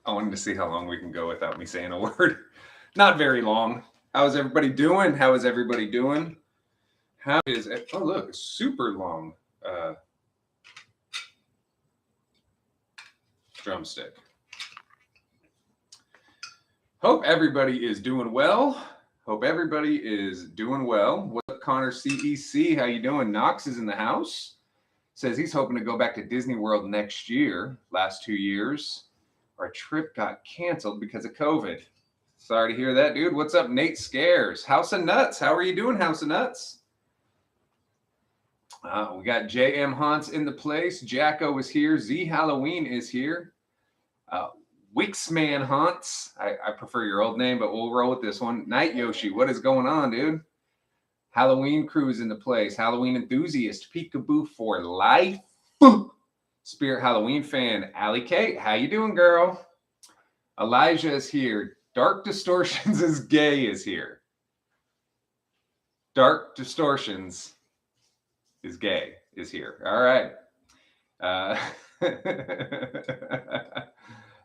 I wanted to see how long we can go without me saying a word. Not very long. How's everybody doing? How is everybody doing? How is it? Oh, look, super long drumstick. Hope everybody is doing well. Hope everybody is doing well. What's up, Connor CEC? How you doing? Knox is in the house. Says he's hoping to go back to Disney World next year. Last 2 years, our trip got canceled because of COVID. Sorry to hear that, dude. What's up, Nate Scares? House of Nuts. How are you doing, House of Nuts? We got JM Hans in the place. Jacko is here. Z Halloween is here. Wixman Hunts. I prefer your old name, but we'll roll with this one. Night Yoshi. What is going on, dude? Halloween crew's in the place. Halloween enthusiast. Peekaboo for life. Spirit Halloween fan. Allie Kate. How you doing, girl? Elijah is here. Dark Distortions is gay is here. Dark Distortions is gay is here. All right.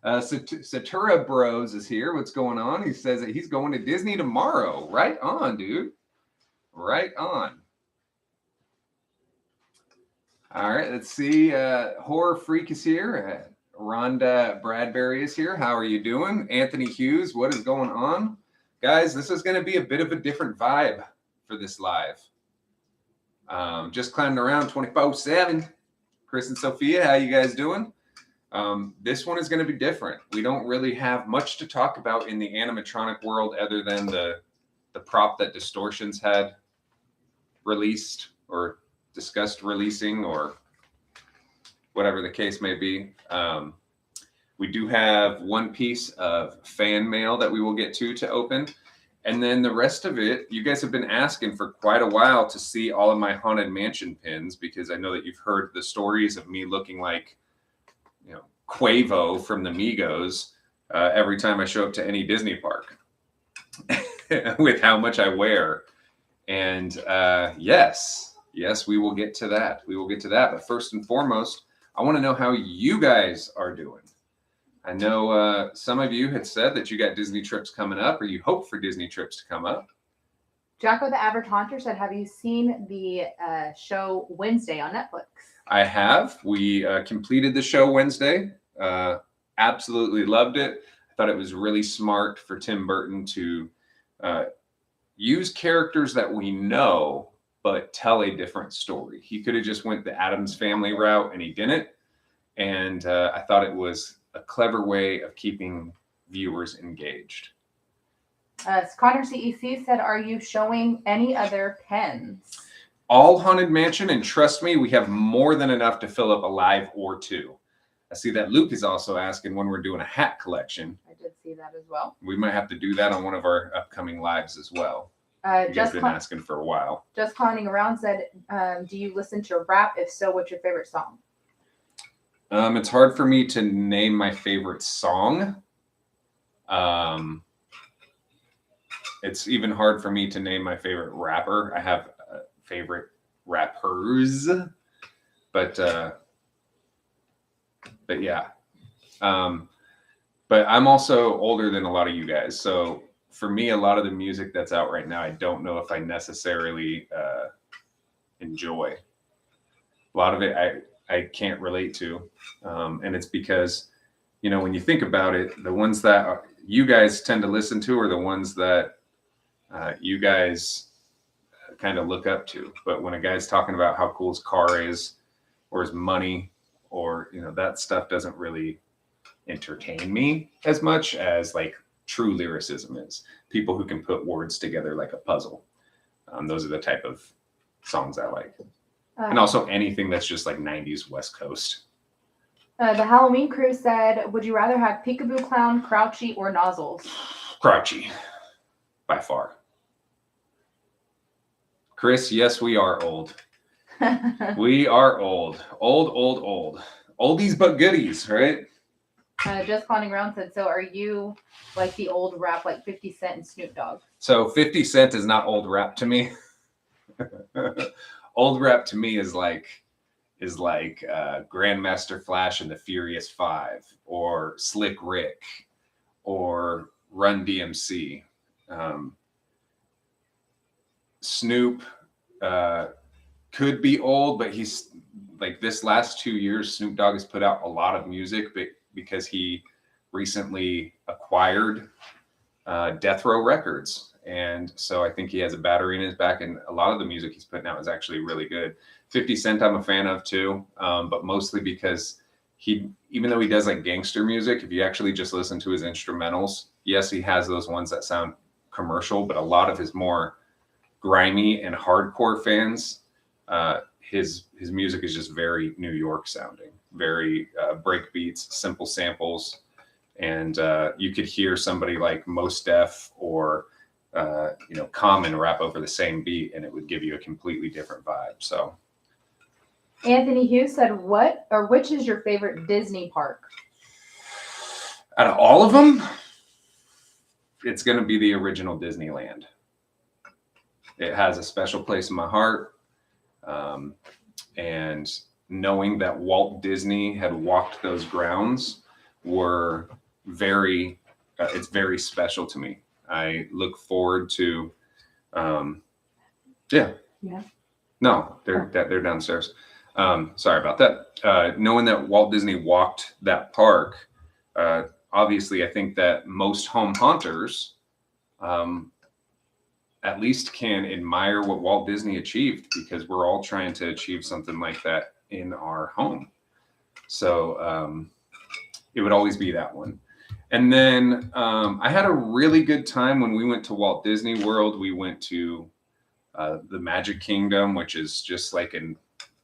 Satura Bros is here. What's going on? He says that he's going to Disney tomorrow. Right on, dude. Right on. All right, let's see. Horror Freak is here. Rhonda Bradbury is here. How are you doing? Anthony Hughes, what is going on? Guys, this is going to be a bit of a different vibe for this live. Just climbing around 24/7. Chris and Sophia, how you guys doing? This one is going to be different. We don't really have much to talk about in the animatronic world other than the prop that Distortions had released or discussed releasing or whatever the case may be. We do have one piece of fan mail that we will get to open. And then the rest of it, you guys have been asking for quite a while to see all of my Haunted Mansion pins because I know that you've heard the stories of me looking like, you know, Quavo from the Migos every time I show up to any Disney park with how much I wear. And yes, we will get to that. We will get to that. But first and foremost, I want to know how you guys are doing. I know some of you had said that you got Disney trips coming up or you hope for Disney trips to come up. Jacko the Average Haunter said, have you seen the show Wednesday on Netflix? I have. We completed the show Wednesday. Absolutely loved it. I thought it was really smart for Tim Burton to use characters that we know, but tell a different story. He could have just went the Addams Family route and he didn't. And I thought it was a clever way of keeping viewers engaged. Connor CEC said, are you showing any other pens? All Haunted Mansion, and trust me, we have more than enough to fill up a live or two. I see that Luke is also asking when we're doing a hat collection. I did see that as well. We might have to do that on one of our upcoming lives as well. You guys have been asking for a while. Just Clowning Around said, do you listen to rap? If so, what's your favorite song? It's hard for me to name my favorite song. It's even hard for me to name my favorite rapper. I have favorite rappers, but yeah. But I'm also older than a lot of you guys. So for me, a lot of the music that's out right now, I don't know if I necessarily enjoy. A lot of it I can't relate to. And it's because, you know, when you think about it, the ones that you guys tend to listen to are the ones that you guys kind of look up to. But when a guy's talking about how cool his car is or his money or, you know, that stuff doesn't really entertain me as much as like true lyricism is. People who can put words together like a puzzle. Those are the type of songs I like. And also anything that's just like 90s West Coast. The Halloween crew said, would you rather have Peekaboo Clown, Crouchy, or Nozzles? Crouchy, by far. Chris, yes, we are old. We are old. Old. Oldies but goodies, right? Just Clowning Around said, so are you like the old rap like 50 Cent and Snoop Dogg? So 50 Cent is not old rap to me. Old rap to me is like is like Grandmaster Flash and the Furious Five, or Slick Rick, or Run DMC. Snoop could be old, but he's like this last 2 years, Snoop Dogg has put out a lot of music because he recently acquired Death Row Records. And so I think he has a battery in his back, and a lot of the music he's putting out is actually really good. 50 Cent I'm a fan of too, but mostly because even though he does like gangster music, if you actually just listen to his instrumentals, yes, he has those ones that sound commercial, but a lot of his more grimy and hardcore fans, his music is just very New York sounding, very break beats, simple samples, and you could hear somebody like Mos Def or Common rap over the same beat, and it would give you a completely different vibe. So Anthony Hughes said, which is your favorite Disney park? out of all of them, it's going to be the original Disneyland. It has a special place in my heart. And knowing that Walt Disney had walked those grounds it's very special to me. I look forward to, yeah. No, they're downstairs. Sorry about that. Knowing that Walt Disney walked that park, obviously I think that most home haunters, at least can admire what Walt Disney achieved, because we're all trying to achieve something like that in our home. So it would always be that one. And then I had a really good time when we went to Walt Disney World. We went to the Magic Kingdom, which is just like an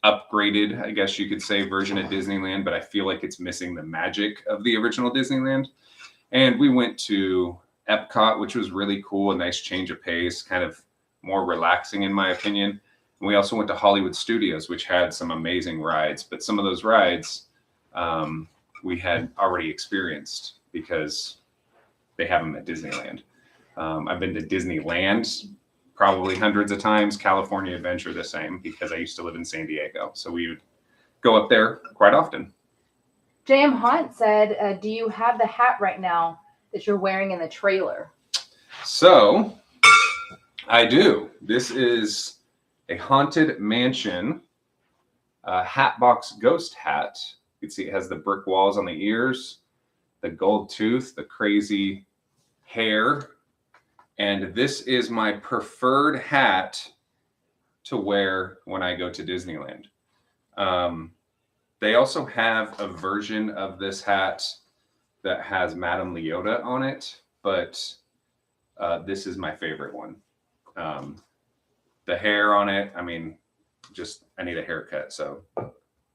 upgraded, I guess you could say, version of Disneyland, but I feel like it's missing the magic of the original Disneyland. And we went to Epcot, which was really cool, a nice change of pace, kind of more relaxing in my opinion. And we also went to Hollywood Studios, which had some amazing rides, but some of those rides we had already experienced because they have them at Disneyland. I've been to Disneyland probably hundreds of times, California Adventure the same, because I used to live in San Diego. So we would go up there quite often. J.M. Hunt said, do you have the hat right now that you're wearing in the trailer? So I do. This is a Haunted Mansion Hatbox Ghost hat. You can see it has the brick walls on the ears, the gold tooth, the crazy hair. And this is my preferred hat to wear when I go to Disneyland. They also have a version of this hat that has Madame Leota on it, but this is my favorite one. The hair on it, I mean, I need a haircut, so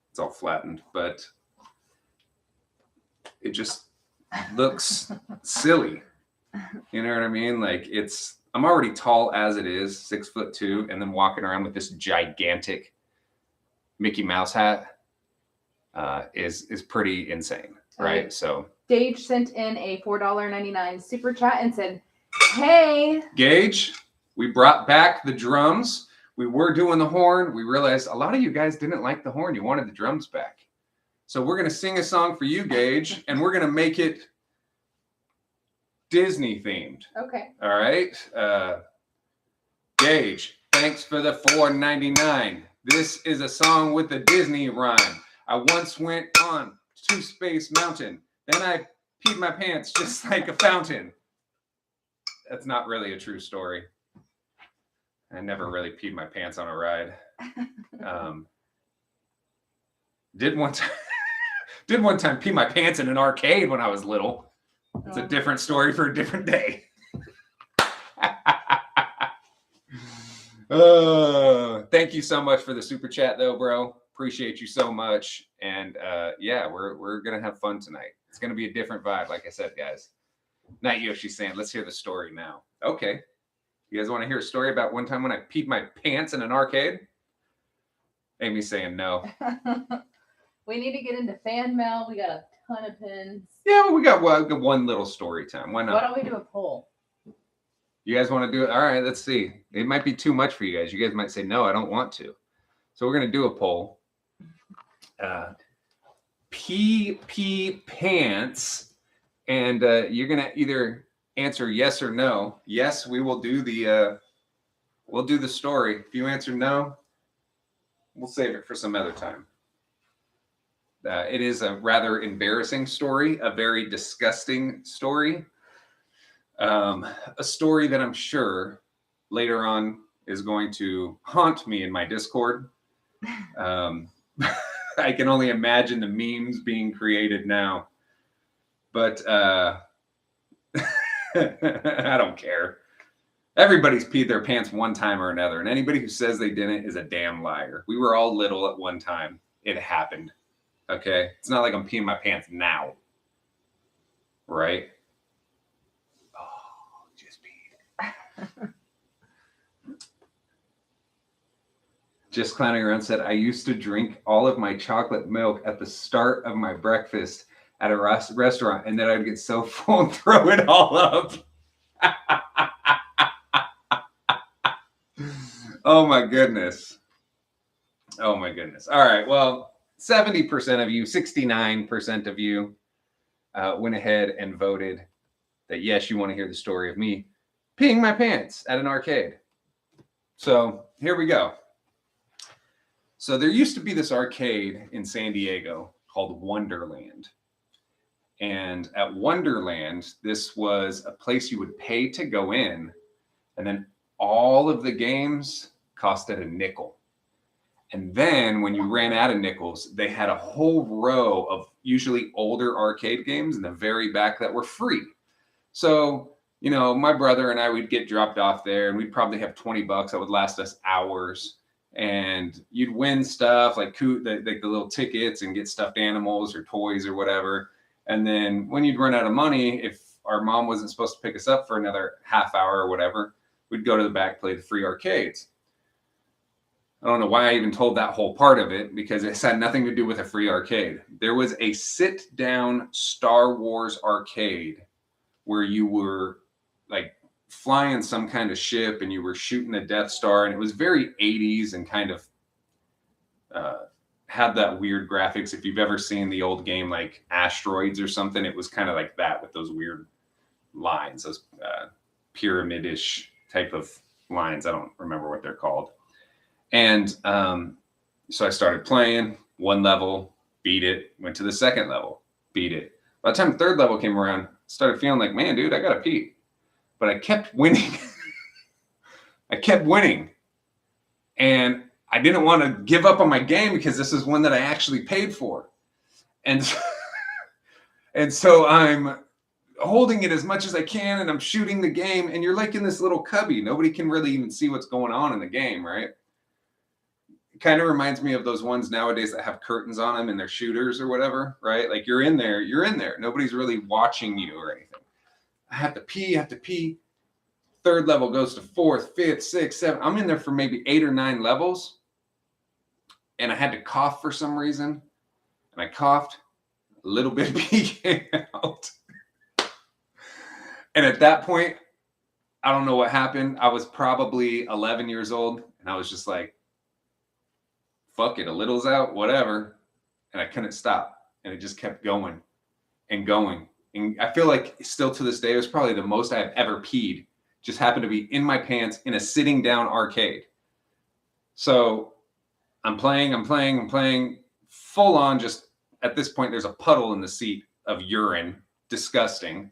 it's all flattened, but it just looks silly. You know what I mean? Like I'm already tall as it is, 6'2", and then walking around with this gigantic Mickey Mouse hat is pretty insane, right? So Gage sent in a $4.99 super chat and said, hey. Gage, we brought back the drums. We were doing the horn. We realized a lot of you guys didn't like the horn. You wanted the drums back. So we're going to sing a song for you, Gage, and we're going to make it Disney themed. Okay. All right. Gage, thanks for the $4.99. This is a song with a Disney rhyme. I once went on to Space Mountain. Then I peed my pants just like a fountain. That's not really a true story. I never really peed my pants on a ride. Did one time pee my pants in an arcade when I was little. It's a different story for a different day. Thank you so much for the super chat, though, bro. Appreciate you so much. And yeah, we're gonna have fun tonight. It's gonna be a different vibe, like I said, guys. Not Yoshi's saying, let's hear the story now. Okay. You guys want to hear a story about one time when I peed my pants in an arcade? Amy's saying no. We need to get into fan mail. We got a ton of pins. Yeah, well, we got one little story time. Why not? Why don't we do a poll? You guys want to do it? All right, let's see. It might be too much for you guys. You guys might say, no, I don't want to. So we're going to do a poll. PP Pants, and you're gonna either answer yes or no. Yes, we will do the story. If you answer no, we'll save it for some other time. It is a rather embarrassing story, a very disgusting story, a story that I'm sure later on is going to haunt me in my Discord. I can only imagine the memes being created now, but I don't care. Everybody's peed their pants one time or another, and anybody who says they didn't is a damn liar. We were all little at one time. It happened. Okay? It's not like I'm peeing my pants now. Right? Oh, just peed. Just clowning around said, I used to drink all of my chocolate milk at the start of my breakfast at a restaurant, and then I'd get so full and throw it all up. Oh my goodness. Oh my goodness. All right. Well, 70% of you, 69% of you went ahead and voted that yes, you want to hear the story of me peeing my pants at an arcade. So here we go. So there used to be this arcade in San Diego called Wonderland. And at Wonderland, this was a place you would pay to go in, and then all of the games costed a nickel. And then when you ran out of nickels, they had a whole row of usually older arcade games in the very back that were free. So, you know, my brother and I would get dropped off there, and we'd probably have $20 that would last us hours. And you'd win stuff like the little tickets and get stuffed animals or toys or whatever. And then when you'd run out of money, if our mom wasn't supposed to pick us up for another half hour or whatever, we'd go to the back, play the free arcades. I don't know why I even told that whole part of it, because it had nothing to do with a free arcade. There was a sit-down Star Wars arcade where you were like flying some kind of ship and you were shooting the Death Star, and it was very 80s and kind of had that weird graphics. If you've ever seen the old game like Asteroids or something, it was kind of like that with those weird lines, those pyramid-ish type of lines. I don't remember what they're called. And so I started playing one level, beat it, went to the second level, beat it. By the time the third level came around, started feeling like, man, dude, I got to pee. But I kept winning. I kept winning. And I didn't want to give up on my game because this is one that I actually paid for. And so I'm holding it as much as I can, and I'm shooting the game, and you're like in this little cubby. Nobody can really even see what's going on in the game, right? It kind of reminds me of those ones nowadays that have curtains on them and they're shooters or whatever, right? Like you're in there. Nobody's really watching you or anything. I have to pee. Third level goes to fourth, fifth, sixth, seventh. I'm in there for maybe 8 or 9 levels. And I had to cough for some reason. And I coughed. A little bit of pee came out. And at that point, I don't know what happened. I was probably 11 years old. And I was just like, fuck it, a little's out, whatever. And I couldn't stop. And it just kept going and going. And I feel like still to this day, it was probably the most I've ever peed. Just happened to be in my pants in a sitting down arcade. So I'm playing full on. Just at this point, there's a puddle in the seat of urine. Disgusting.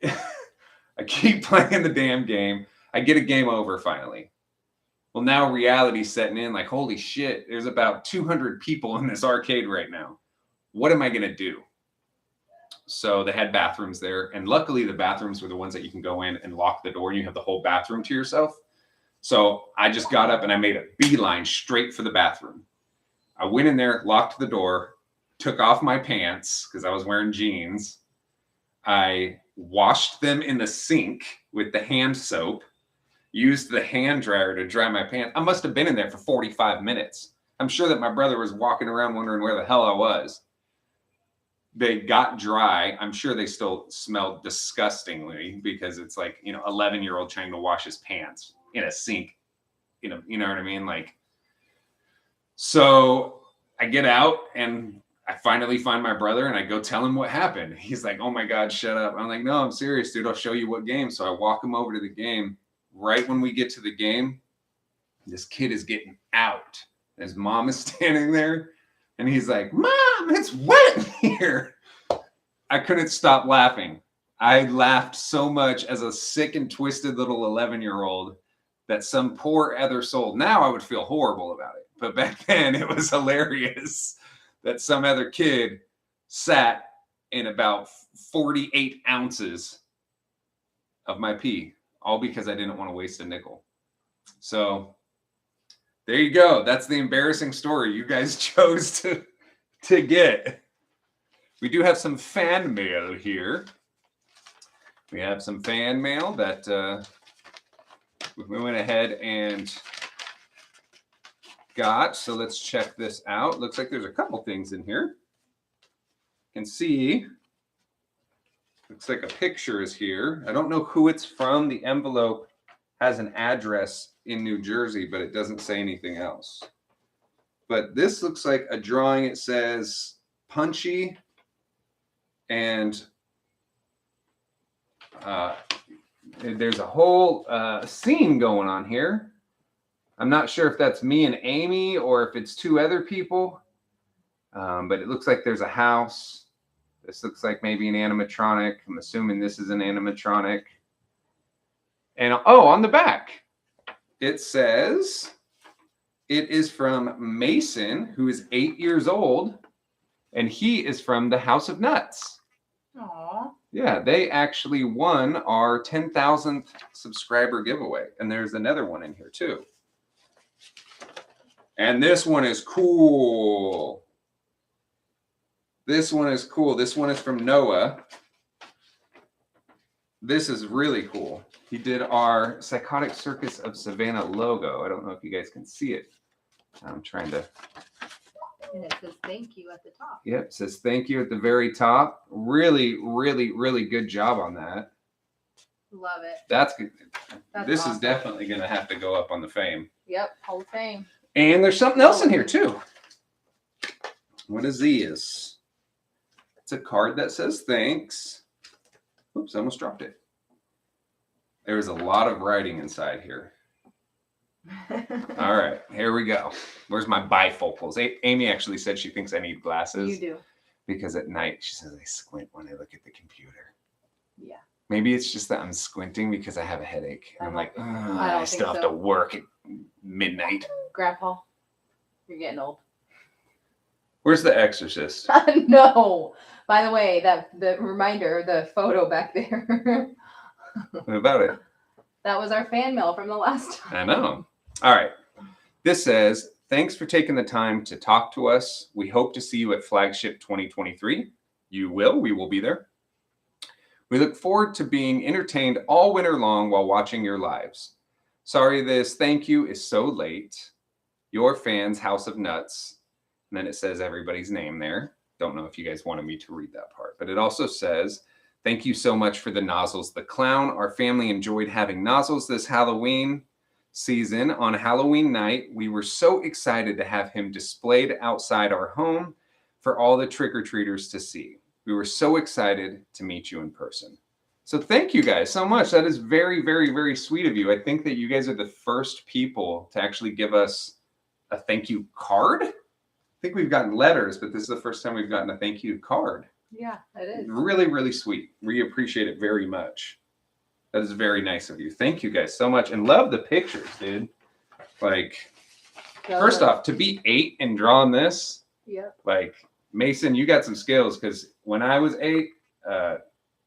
I keep playing the damn game. I get a game over finally. Well, now reality's setting in, like, holy shit, there's about 200 people in this arcade right now. What am I going to do? So they had bathrooms there. And luckily, the bathrooms were the ones that you can go in and lock the door and you have the whole bathroom to yourself. So I just got up and I made a beeline straight for the bathroom. I went in there, locked the door, took off my pants because I was wearing jeans. I washed them in the sink with the hand soap, used the hand dryer to dry my pants. I must have been in there for 45 minutes. I'm sure that my brother was walking around wondering where the hell I was. They got dry. I'm sure they still smelled disgustingly because it's like, 11-year-old trying to wash his pants in a sink. You know what I mean? Like, so I get out and I finally find my brother and I go tell him what happened. He's like, oh my God, shut up. I'm like, no, I'm serious, dude. I'll show you what game. So I walk him over to the game. Right when we get to the game, this kid is getting out. His mom is standing there and he's like, Mom, it's wet in here. I couldn't stop laughing. I laughed so much as a sick and twisted little 11-year-old that some poor other soul. Now I would feel horrible about it. But back then it was hilarious that some other kid sat in about 48 ounces of my pee, all because I didn't want to waste a nickel. So there you go. That's the embarrassing story you guys chose to get. We do have some fan mail here. We have some fan mail that we went ahead and got. So let's check this out. Looks like there's a couple things in here. You can see, looks like a picture is here. I don't know who it's from. The envelope has an address in New Jersey, but it doesn't say anything else. But this looks like a drawing. It says Punchy and there's a whole scene going on here. I'm not sure if that's me and Amy or if it's two other people, but it looks like there's a house. This looks like maybe an animatronic. I'm assuming this is an animatronic. And oh, on the back, it says it is from Mason, who is 8 years old, and he is from the House of Nuts. Aww. Yeah, they actually won our 10,000th subscriber giveaway. And there's another one in here too. And this one is cool. This one is cool. This one is from Noah. This is really cool. He did our Psychotic Circus of Savannah logo. I don't know if you guys can see it. I'm trying to. And it says thank you at the top. Yep, it says thank you at the very top. Really, really, really good job on that. Love it. That's good. This awesome. is definitely going to have to go up on the fame. Yep, Hall of Fame. And there's something else in here too. What is these? It's a card that says thanks. Oops, I almost dropped it. There's a lot of writing inside here. All right, here we go. Where's my bifocals? Amy actually said she thinks I need glasses. You do. Because at night, she says I squint when I look at the computer. Yeah. Maybe it's just that I'm squinting because I have a headache. And I'm like, I still have so. to work at midnight. Grandpa, you're getting old. Where's The Exorcist? No. By the way, the reminder, the photo back there. What about it? That was our fan mail from the last time. I know. All right. This says, thanks for taking the time to talk to us. We hope to see you at Flagship 2023. You will. We will be there. We look forward to being entertained all winter long while watching your lives. Sorry this thank you is so late. Your fans, House of Nuts. And then it says everybody's name there. Don't know if you guys wanted me to read that part. But it also says, thank you so much for the Nozzles the Clown. Our family enjoyed having Nozzles this Halloween season. On Halloween night, we were so excited to have him displayed outside our home for all the trick-or-treaters to see. We were so excited to meet you in person. So thank you guys so much. That is very, very, very sweet of you. I think that you guys are the first people to actually give us a thank you card. I think we've gotten letters, but this is the first time we've gotten a thank you card. Yeah, it is. Really, really sweet. We appreciate it very much. That is very nice of you. Thank you guys so much. And love the pictures, dude. Like, first off, to be 8 and drawing this, yep. Like, Mason, you got some skills, because when I was 8,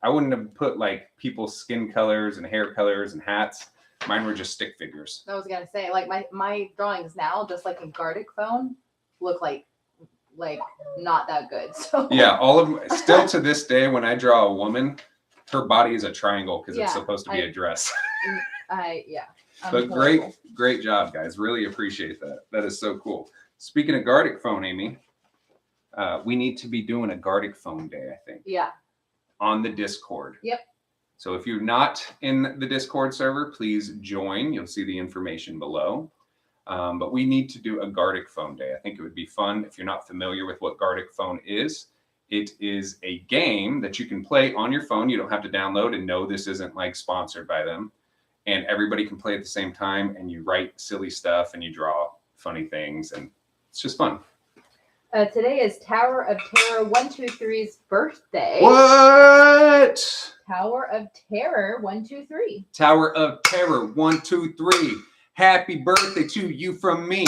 I wouldn't have put like people's skin colors and hair colors and hats. Mine were just stick figures. I was gonna say, like my drawings now, just like in Gardic phone, look like not that good. So yeah, all of them, still to this day, when I draw a woman, her body is a triangle because it's supposed to be a dress. But great job, guys. Really appreciate that. That is so cool. Speaking of Gardic phone, Amy, we need to be doing a Gardic phone day, I think. Yeah. On the Discord. Yep. So if you're not in the Discord server, please join. You'll see the information below. But we need to do a Gardic Phone Day. I think it would be fun. If you're not familiar with what Gardic Phone is, it is a game that you can play on your phone. You don't have to download, and no, this isn't like sponsored by them. And everybody can play at the same time, and you write silly stuff and you draw funny things, and it's just fun. Today is Tower of Terror 123's birthday. What? Tower of Terror 123. Tower of Terror 123. Happy birthday to you from me.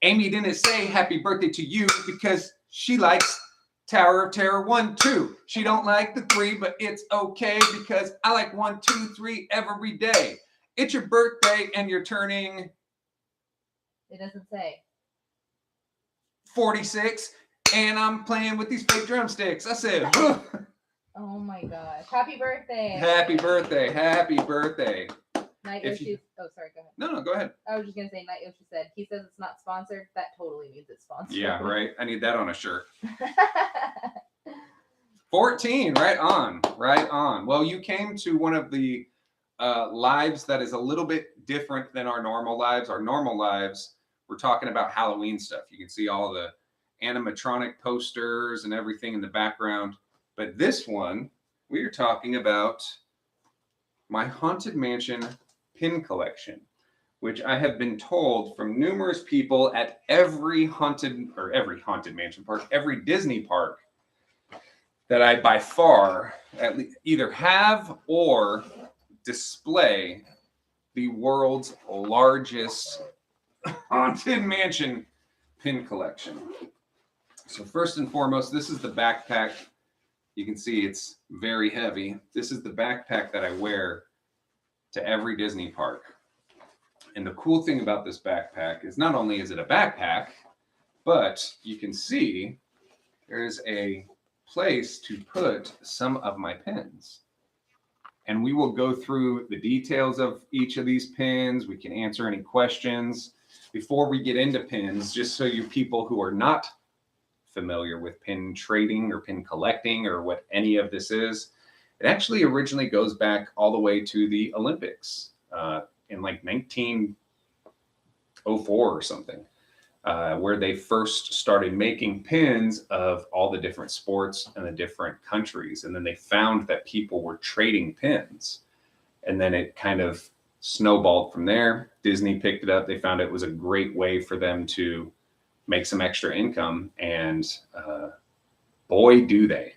Amy didn't say happy birthday to you because she likes Tower of Terror 1, 2. She don't like the 3, but it's okay because I like 1, 2, 3 every day. It's your birthday and you're turning... It doesn't say. 46, and I'm playing with these fake drumsticks. I said, huh. Oh my gosh. Happy birthday. Happy birthday. Happy birthday. Night If Yoshi. Oh, sorry, go ahead. No, go ahead. I was just going to say, Night Yoshi said, he says it's not sponsored. That totally means it's sponsored. Yeah, right. I need that on a shirt. 14, right on, right on. Well, you came to one of the lives that is a little bit different than our normal lives. Our normal lives, we're talking about Halloween stuff. You can see all the animatronic posters and everything in the background. But this one, we are talking about my Haunted Mansion pin collection, which I have been told from numerous people at every haunted mansion park, every Disney park, that I by far either have or display the world's largest Haunted Mansion pin collection. So first and foremost, this is the backpack. You can see it's very heavy. This is the backpack that I wear to every Disney park. And the cool thing about this backpack is not only is it a backpack, but you can see there's a place to put some of my pins. And we will go through the details of each of these pins. We can answer any questions. Before we get into pins, just so you people who are not familiar with pin trading or pin collecting or what any of this is, it actually originally goes back all the way to the Olympics in like 1904 or something, where they first started making pins of all the different sports and the different countries. And then they found that people were trading pins. And then it kind of snowballed from there. Disney picked it up. They found it was a great way for them to make some extra income. And boy, do they.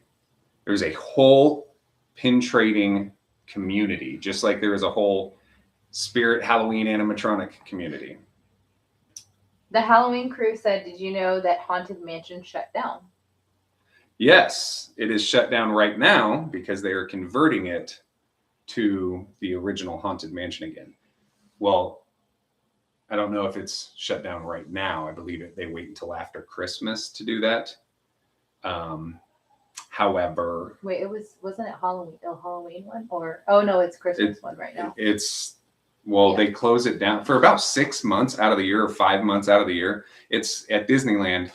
There's a whole pin trading community, just like there is a whole Spirit Halloween animatronic community. The Halloween crew said, did you know that Haunted Mansion shut down? Yes, it is shut down right now because they are converting it to the original Haunted Mansion again. Well, I don't know if it's shut down right now. I believe they wait until after Christmas to do that. However, wait, wasn't it Halloween? Oh, Halloween one, or oh no, it's Christmas one right now. They close it down for about 6 months out of the year or 5 months out of the year. It's at Disneyland,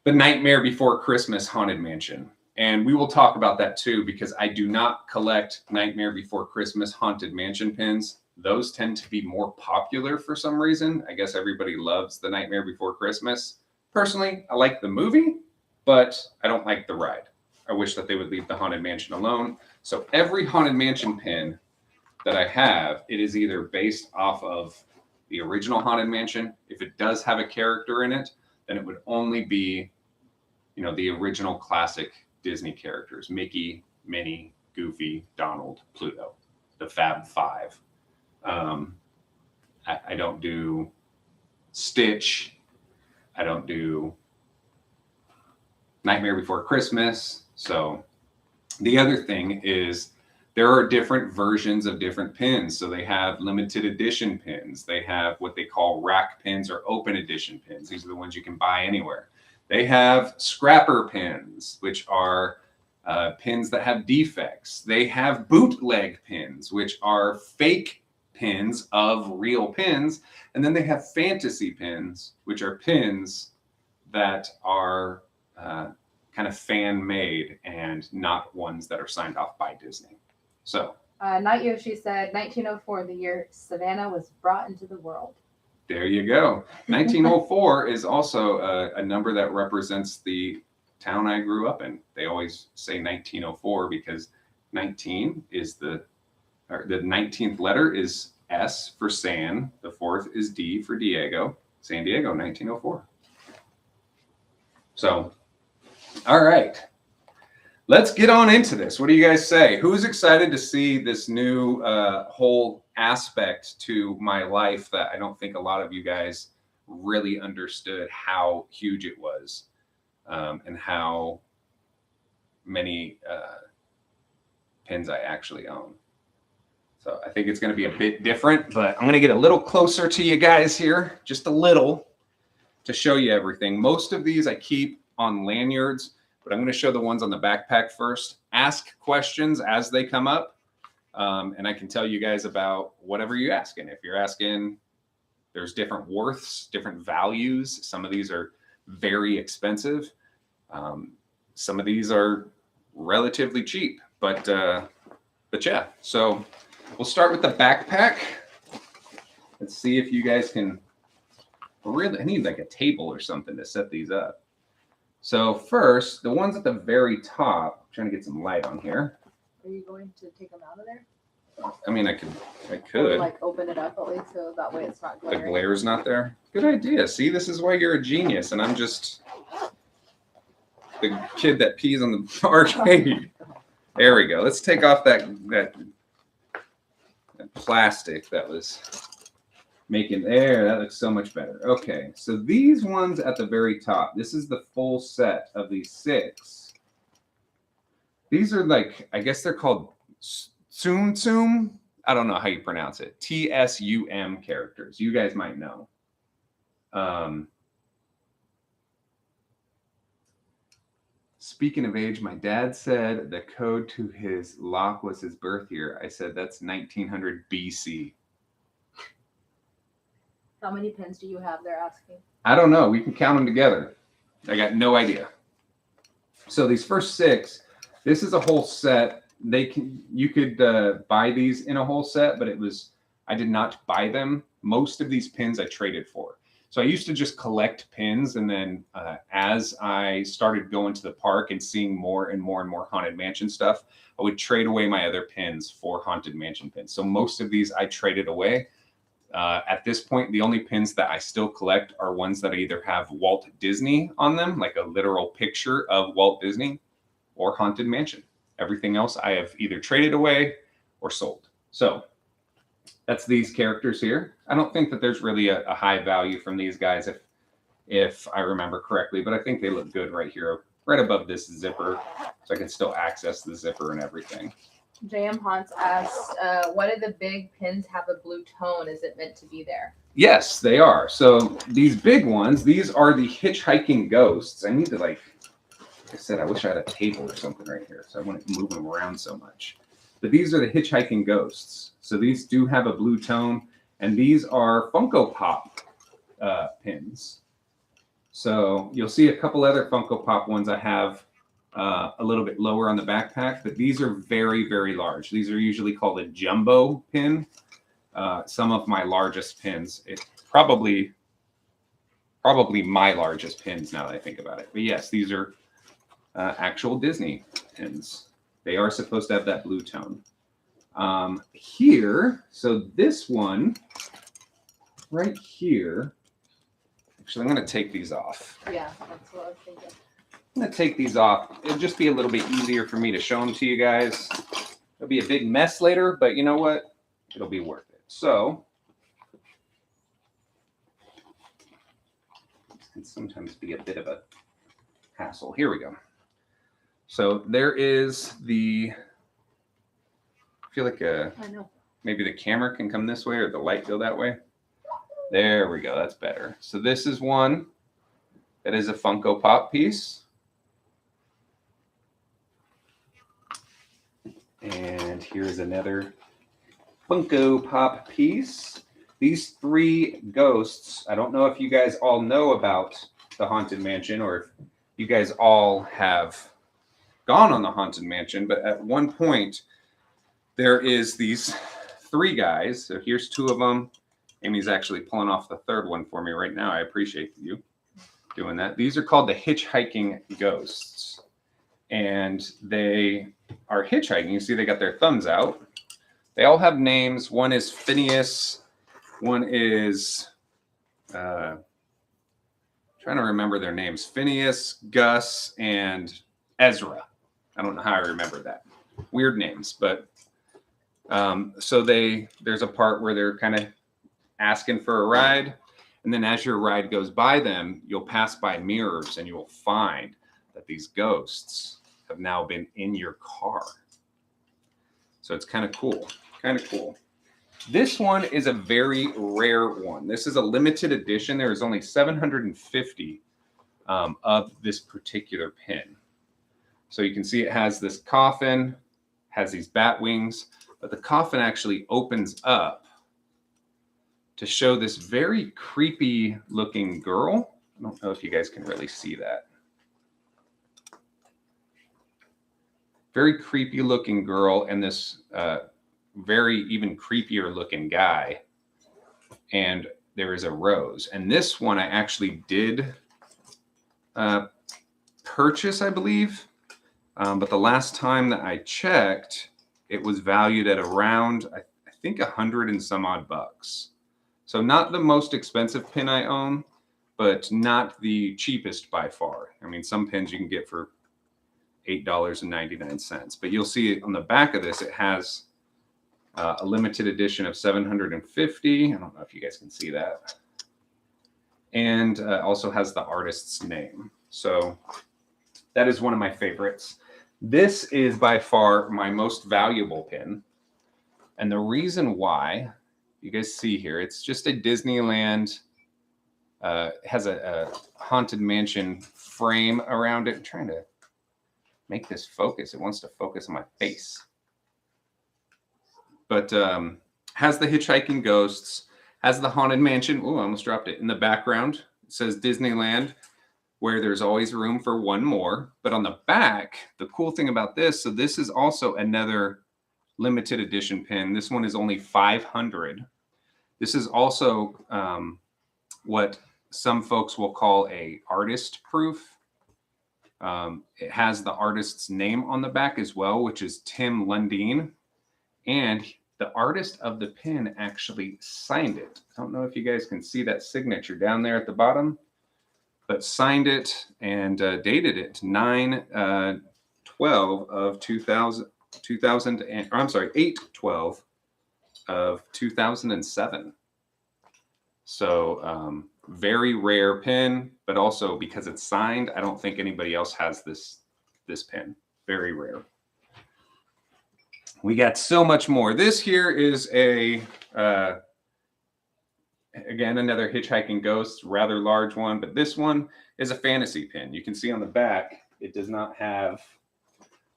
the Nightmare Before Christmas Haunted Mansion. And we will talk about that too, because I do not collect Nightmare Before Christmas Haunted Mansion pins. Those tend to be more popular for some reason. I guess everybody loves the Nightmare Before Christmas. Personally, I like the movie, but I don't like the ride. I wish that they would leave the Haunted Mansion alone. So every Haunted Mansion pin that I have, it is either based off of the original Haunted Mansion. If it does have a character in it, then it would only be, the original classic Disney characters: Mickey, Minnie, Goofy, Donald, Pluto, the Fab Five. I don't do Stitch. I don't do Nightmare Before Christmas. So the other thing is there are different versions of different pins. So they have limited edition pins. They have what they call rack pins or open edition pins. These are the ones you can buy anywhere. They have scrapper pins, which are pins that have defects. They have bootleg pins, which are fake pins of real pins. And then they have fantasy pins, which are pins that are kind of fan-made and not ones that are signed off by Disney. So Night Yoshi said 1904, the year Savannah was brought into the world. There you go. 1904 is also a number that represents the town I grew up in. They always say 1904 because 19 is the 19th letter is S for San. The 4th is D for Diego. San Diego, 1904. So, all right. Let's get on into this. What do you guys say? Who's excited to see this new whole aspect to my life that I don't think a lot of you guys really understood how huge it was, and how many pins I actually own. So I think it's going to be a bit different, but I'm going to get a little closer to you guys here, just a little, to show you everything. Most of these I keep on lanyards, but I'm going to show the ones on the backpack first. Ask questions as they come up, and I can tell you guys about whatever you ask. And if you're asking, there's different worths, different values. Some of these are very expensive. Some of these are relatively cheap, but yeah. So we'll start with the backpack. Let's see if you guys can really, I need like a table or something to set these up. So first, the ones at the very top, I'm trying to get some light on here. Are you going to take them out of there? I mean, I could. Or like open it up at least so that way it's not glaring. The glare is not there. Good idea. See, this is why you're a genius, and I'm just the kid that pees on the arcade. There we go. Let's take off that plastic that was making there. That looks so much better. Okay, so these ones at the very top, this is the full set of these 6. These are like, I guess they're called Tsum. I don't know how you pronounce it. TSUM characters. You guys might know. Speaking of age, my dad said the code to his lock was his birth year. I said that's 1900 BC. How many pins do you have? They're asking. I don't know. We can count them together. I got no idea. So these first 6, this is a whole set. You could buy these in a whole set, but I did not buy them. Most of these pins I traded for. So I used to just collect pins, and then as I started going to the park and seeing more and more and more Haunted Mansion stuff, I would trade away my other pins for Haunted Mansion pins. So most of these I traded away. At this point, the only pins that I still collect are ones that either have Walt Disney on them, like a literal picture of Walt Disney, or Haunted Mansion. Everything else I have either traded away or sold. So that's these characters here. I don't think that there's really a high value from these guys, if I remember correctly, but I think they look good right here, right above this zipper, so I can still access the zipper and everything. JM Haunts asked, why do the big pins have a blue tone? Is it meant to be there? Yes, they are. So these big ones, these are the hitchhiking ghosts. I need to, like I said, I wish I had a table or something right here, so I wouldn't move them around so much. But these are the hitchhiking ghosts. So these do have a blue tone, and these are Funko Pop pins. So you'll see a couple other Funko Pop ones I have a little bit lower on the backpack, but these are very, very large. These are usually called a jumbo pin. Some of my largest pins, it's probably my largest pins now that I think about it. But yes, these are actual Disney pins. They are supposed to have that blue tone. Here, so this one right here, actually I'm going to take these off. Yeah, that's what I was thinking. I'm going to take these off. It'll just be a little bit easier for me to show them to you guys. It'll be a big mess later, but you know what? It'll be worth it. So, this can sometimes be a bit of a hassle. Here we go. So there is the, I feel like I know. Maybe the camera can come this way or the light go that way. There we go. That's better. So this is one that is a Funko Pop piece. And here's another Funko Pop piece. These 3 ghosts, I don't know if you guys all know about the Haunted Mansion or if you guys all have gone on the Haunted Mansion, but at one point there is these 3 guys. So here's 2 of them, Amy's actually pulling off the third one for me right now. I appreciate you doing that. These are called the hitchhiking ghosts. And they are hitchhiking. You see they got their thumbs out. They all have names. One is Phineas. One is, trying to remember their names. Phineas, Gus, and Ezra. I don't know how I remember that. Weird names, but so there's a part where they're kind of asking for a ride. And then as your ride goes by them, you'll pass by mirrors and you'll find that these ghosts have now been in your car. So it's kind of cool. Kind of cool. This one is a very rare one. This is a limited edition. There is only 750 of this particular pin. So you can see it has this coffin, has these bat wings, but the coffin actually opens up to show this very creepy looking girl. I don't know if you guys can really see that. Very creepy looking girl and this very even creepier looking guy. And there is a rose. And this one I actually did purchase, I believe. But the last time that I checked, it was valued at around, I think, 100 and some odd bucks. So not the most expensive pin I own, but not the cheapest by far. I mean, some pins you can get for $8.99. But you'll see on the back of this, it has a limited edition of 750. I don't know if you guys can see that. And also has the artist's name. So that is one of my favorites. This is by far my most valuable pin. And the reason why, you guys see here, it's just a Disneyland. It has a Haunted Mansion frame around it. I'm trying to make this focus. It wants to focus on my face. But has the hitchhiking ghosts, has the Haunted Mansion. Oh, I almost dropped it. In the background, it says Disneyland, where there's always room for one more. But on the back, the cool thing about this, so this is also another limited edition pin. This one is only 500. This is also what some folks will call a artist proof. It has the artist's name on the back as well, which is Tim Lundeen. And the artist of the pin actually signed it. I don't know if you guys can see that signature down there at the bottom, but signed it and dated it 9/12 of 2000 and, or I'm sorry, 8/12 of 2007. So very rare pin, but also because it's signed, I don't think anybody else has this pin. Very rare. We got so much more. This here is a again, another hitchhiking ghost, rather large one, but this one is a fantasy pin. You can see on the back, it does not have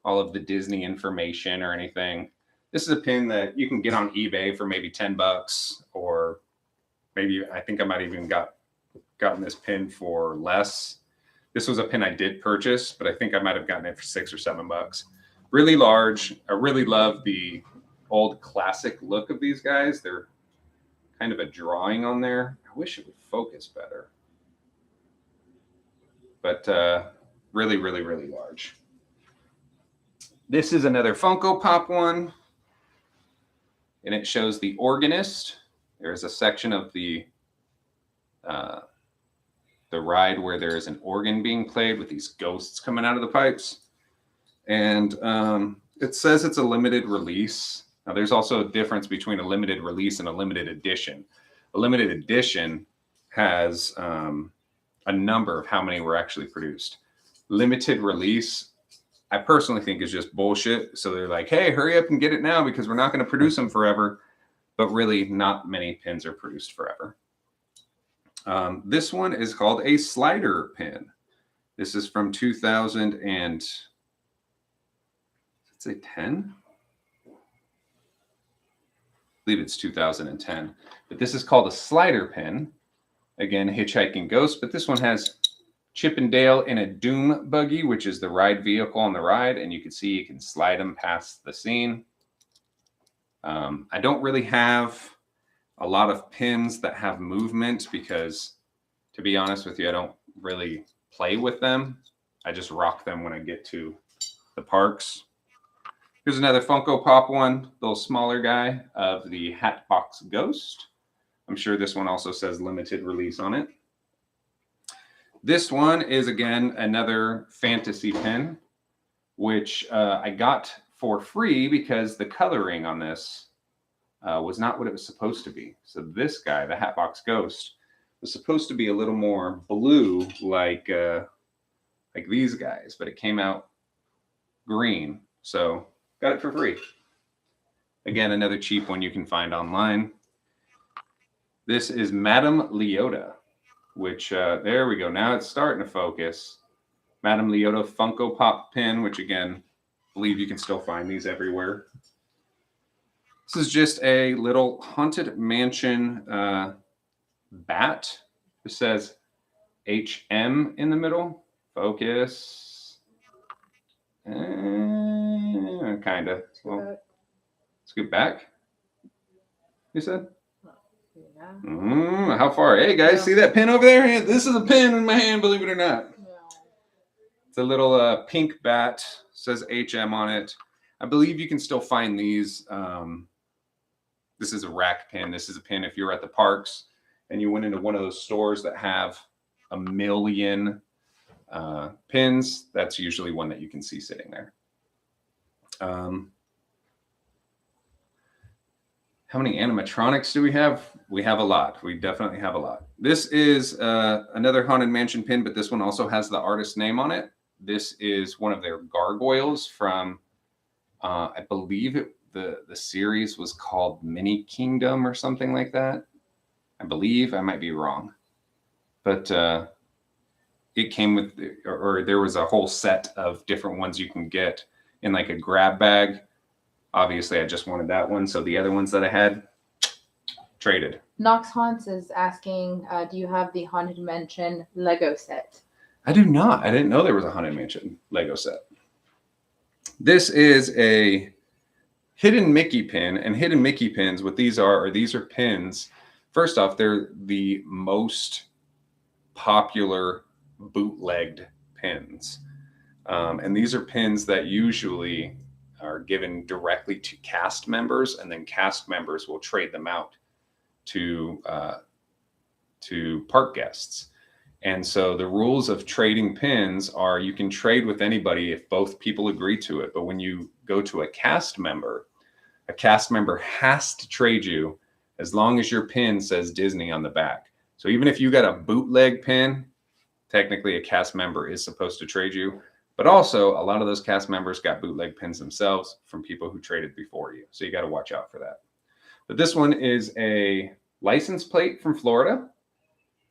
all of the Disney information or anything. This is a pin that you can get on eBay for maybe 10 bucks, or maybe, I think I might even gotten this pin for less. This was a pin I did purchase, but I think I might have gotten it for 6 or 7 bucks. Really large. I really love the old classic look of these guys. They're kind of a drawing on there. I wish it would focus better. But really, really, really large. This is another Funko Pop one. And it shows the organist. There's a section of the ride where there is an organ being played with these ghosts coming out of the pipes. And it says it's a limited release. Now, there's also a difference between a limited release and a limited edition. A limited edition has a number of how many were actually produced. Limited release, I personally think, is just bullshit. So they're like, hey, hurry up and get it now because we're not going to produce them forever. But really, not many pins are produced forever. This one is called a slider pin. This is from 2000 and, let's say 10? I believe it's 2010. But this is called a slider pin. Again, hitchhiking ghost. But this one has Chip and Dale in a Doom buggy, which is the ride vehicle on the ride. And you can see you can slide them past the scene. I don't really have a lot of pins that have movement because, to be honest with you, I don't really play with them. I just rock them when I get to the parks. Here's another Funko Pop one, a little smaller guy of the Hatbox Ghost. I'm sure this one also says limited release on it. This one is, again, another fantasy pin, which I got for free because the coloring on this was not what it was supposed to be. So this guy, the Hatbox Ghost, was supposed to be a little more blue like these guys, but it came out green. So got it for free. Again, another cheap one you can find online. This is Madame Leota, which, there we go. Now it's starting to focus. Madame Leota Funko Pop pin, which again, I believe you can still find these everywhere. This is just a little Haunted Mansion bat. It says HM in the middle. Focus. Kind of. Well, scoot back. You said? Yeah. How far? Hey guys, see that pin over there? This is a pin in my hand, believe it or not. It's a little pink bat. Says HM on it. I believe you can still find these. This is a rack pin. This is a pin if you're at the parks and you went into one of those stores that have a million pins. That's usually one that you can see sitting there. How many animatronics do we have? We have a lot. We definitely have a lot. This is another Haunted Mansion pin, but this one also has the artist's name on it. This is one of their gargoyles from, I believe the series was called Mini Kingdom or something like that. I believe, I might be wrong. But it came with, or there was a whole set of different ones you can get in like a grab bag. Obviously, I just wanted that one. So the other ones that I had, traded. Knox Haunts is asking, do you have the Haunted Mansion Lego set? I do not. I didn't know there was a Haunted Mansion Lego set. This is a Hidden Mickey pin. And Hidden Mickey pins, what these are pins. First off, they're the most popular bootlegged pins. And these are pins that usually are given directly to cast members, and then cast members will trade them out to park guests. And so the rules of trading pins are you can trade with anybody if both people agree to it. But when you go to a cast member has to trade you as long as your pin says Disney on the back. So even if you got a bootleg pin, technically a cast member is supposed to trade you. But also, a lot of those cast members got bootleg pins themselves from people who traded before you. So you got to watch out for that. But this one is a license plate from Florida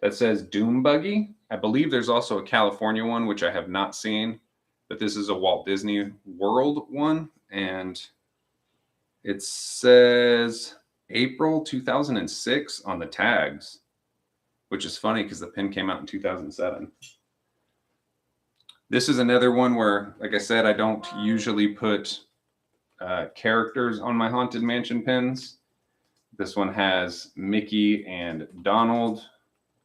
that says Doom Buggy. I believe there's also a California one, which I have not seen. But this is a Walt Disney World one. And it says April 2006 on the tags, which is funny because the pin came out in 2007. This is another one where, like I said, I don't usually put characters on my Haunted Mansion pins. This one has Mickey and Donald.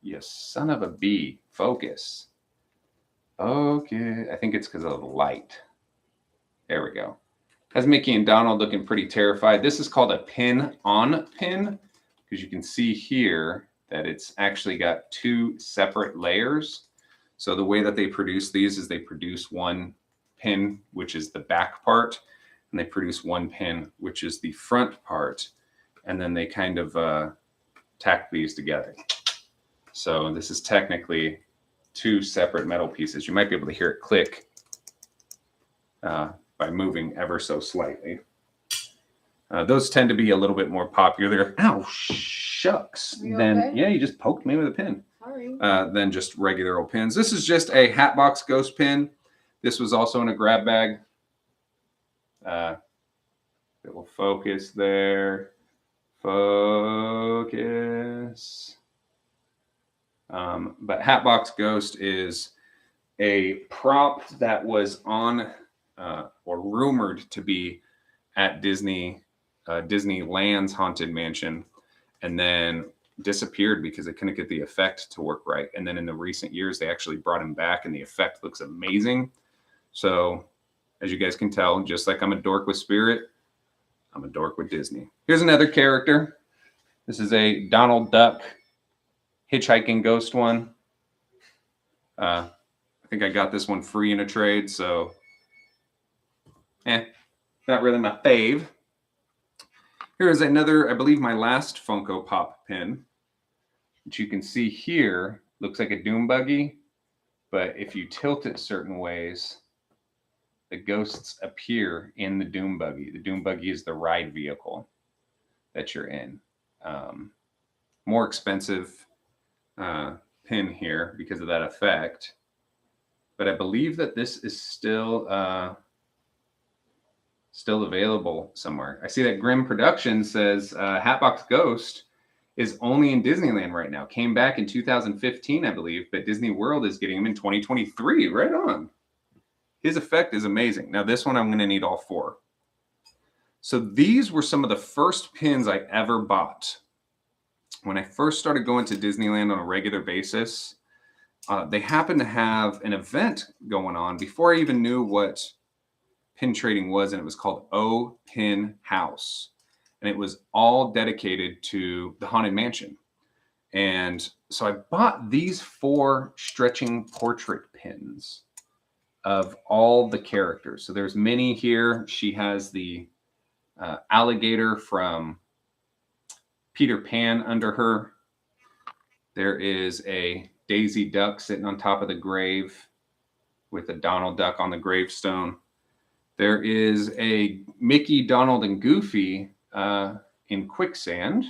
You son of a bee. Focus. Okay. I think it's because of the light. There we go. Has Mickey and Donald looking pretty terrified. This is called a pin on pin because you can see here that it's actually got two separate layers. So the way that they produce these is they produce one pin, which is the back part, and they produce one pin, which is the front part, and then they kind of tack these together. So this is technically two separate metal pieces. You might be able to hear it click by moving ever so slightly. Those tend to be a little bit more popular. Ow, shucks. Then, okay? Yeah, you just poked me with a pin. Than just regular old pins. This is just a Hatbox Ghost pin. This was also in a grab bag. It will focus there. Focus. But Hatbox Ghost is a prop that was on or rumored to be at Disneyland's Haunted Mansion. and then disappeared because they couldn't get the effect to work right. And then in the recent years, they actually brought him back, and the effect looks amazing. So as you guys can tell, just like I'm a dork with Spirit, I'm a dork with Disney. Here's another character. This is a Donald Duck hitchhiking ghost one. I think I got this one free in a trade, so not really my fave. Here is another, I believe my last Funko Pop pin, which you can see here, looks like a Doom Buggy, but if you tilt it certain ways, the ghosts appear in the Doom Buggy. The Doom Buggy is the ride vehicle that you're in. More expensive pin here because of that effect, but I believe that this is still available somewhere. I see that Grimm Productions says Hatbox Ghost is only in Disneyland right now. Came back in 2015, I believe, but Disney World is getting him in 2023. Right on. His effect is amazing. Now this one I'm going to need all 4. So these were some of the first pins I ever bought. When I first started going to Disneyland on a regular basis, they happened to have an event going on before I even knew what pin trading was, and it was called O Pin House. And it was all dedicated to the Haunted Mansion. And so I bought these 4 stretching portrait pins of all the characters. So there's Minnie here. She has the alligator from Peter Pan under her. There is a Daisy Duck sitting on top of the grave with a Donald Duck on the gravestone. There is a Mickey, Donald, and Goofy in quicksand.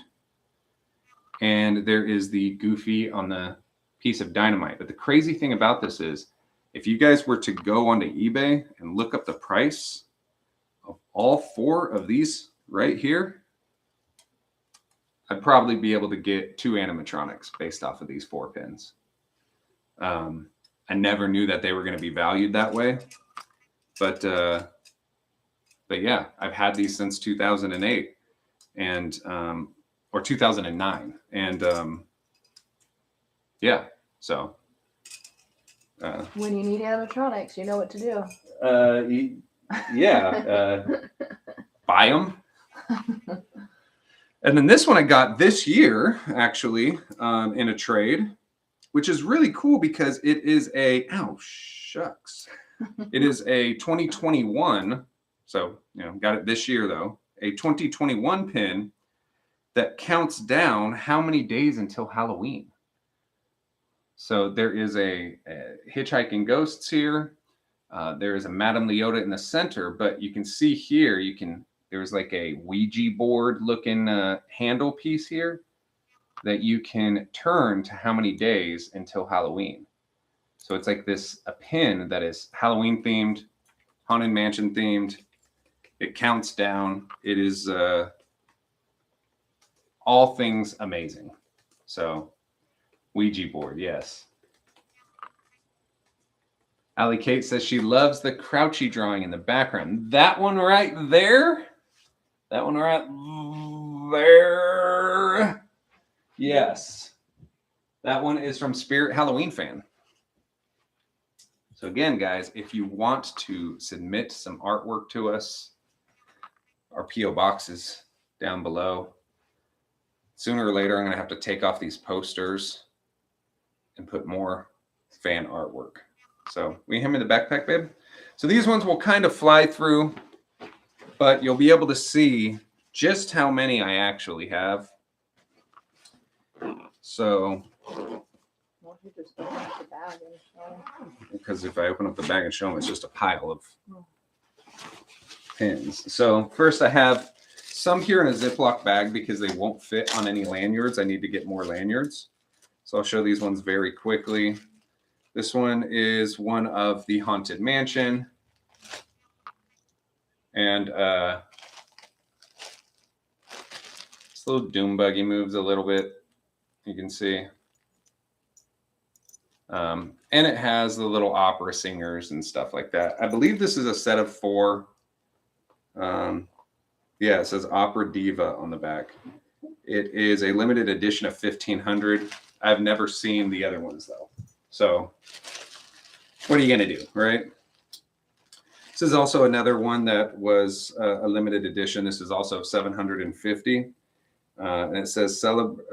And there is the Goofy on the piece of dynamite. But the crazy thing about this is, if you guys were to go onto eBay and look up the price of all 4 of these right here, I'd probably be able to get 2 animatronics based off of these 4 pins. I never knew that they were going to be valued that way. But yeah, I've had these since 2008 and or 2009, and yeah, so when you need animatronics, you know what to do. Buy them. And then this one I got this year, actually, in a trade, which is really cool because it is a, oh, shucks. It is a 2021, so, got it this year, though, a 2021 pin that counts down how many days until Halloween. So there is a Hitchhiking Ghosts here. There is a Madame Leota in the center, but you can see here, there's like a Ouija board looking handle piece here that you can turn to how many days until Halloween. So it's like a pin that is Halloween themed, Haunted Mansion themed. It counts down. It is all things amazing. So Ouija board, yes. Allie Kate says she loves the Crouchy drawing in the background. That one right there. That one right there. Yes. That one is from Spirit Halloween Fan. So again, guys, if you want to submit some artwork to us, our P.O. box is down below. Sooner or later, I'm going to have to take off these posters and put more fan artwork. So will you hand me the backpack, babe? So these ones will kind of fly through, but you'll be able to see just how many I actually have. So, Well, you just open up the bag and show. Because if I open up the bag and show them, it's just a pile of pins. So first I have some here in a Ziploc bag because they won't fit on any lanyards. I need to get more lanyards. So I'll show these ones very quickly. This one is one of the Haunted Mansion. And this little Doom Buggy moves a little bit, you can see. And it has the little opera singers and stuff like that. I believe this is a set of 4. Yeah, it says Opera Diva on the back. It is a limited edition of 1500. I've never seen the other ones though. So what are you going to do, right? This is also another one that was a limited edition. This is also 750. And it says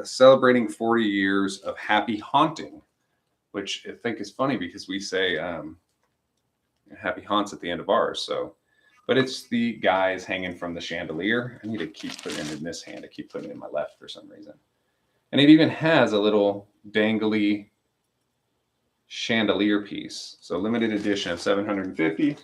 celebrating 40 years of happy haunting, which I think is funny because we say happy haunts at the end of ours. So, but it's the guys hanging from the chandelier. I need to keep putting it in this hand. I keep putting it in my left for some reason. And it even has a little dangly chandelier piece. So limited edition of 750.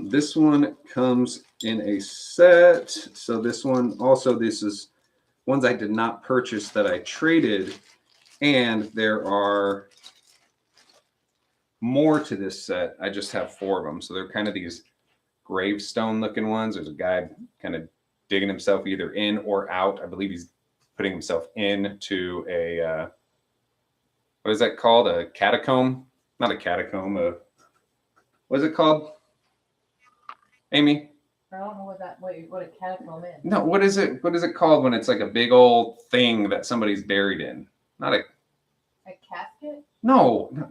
This one comes in a set. So this one also, this is ones I did not purchase that I traded. And there are more to this set. I just have 4 of them. So they're kind of these gravestone looking ones. There's a guy kind of digging himself either in or out. I believe he's putting himself into a, what is that called? A catacomb? Not a catacomb. What is it called? Amy? I don't know what a catacomb is. No, what is it? What is it called when it's like a big old thing that somebody's buried in? Not a casket? No.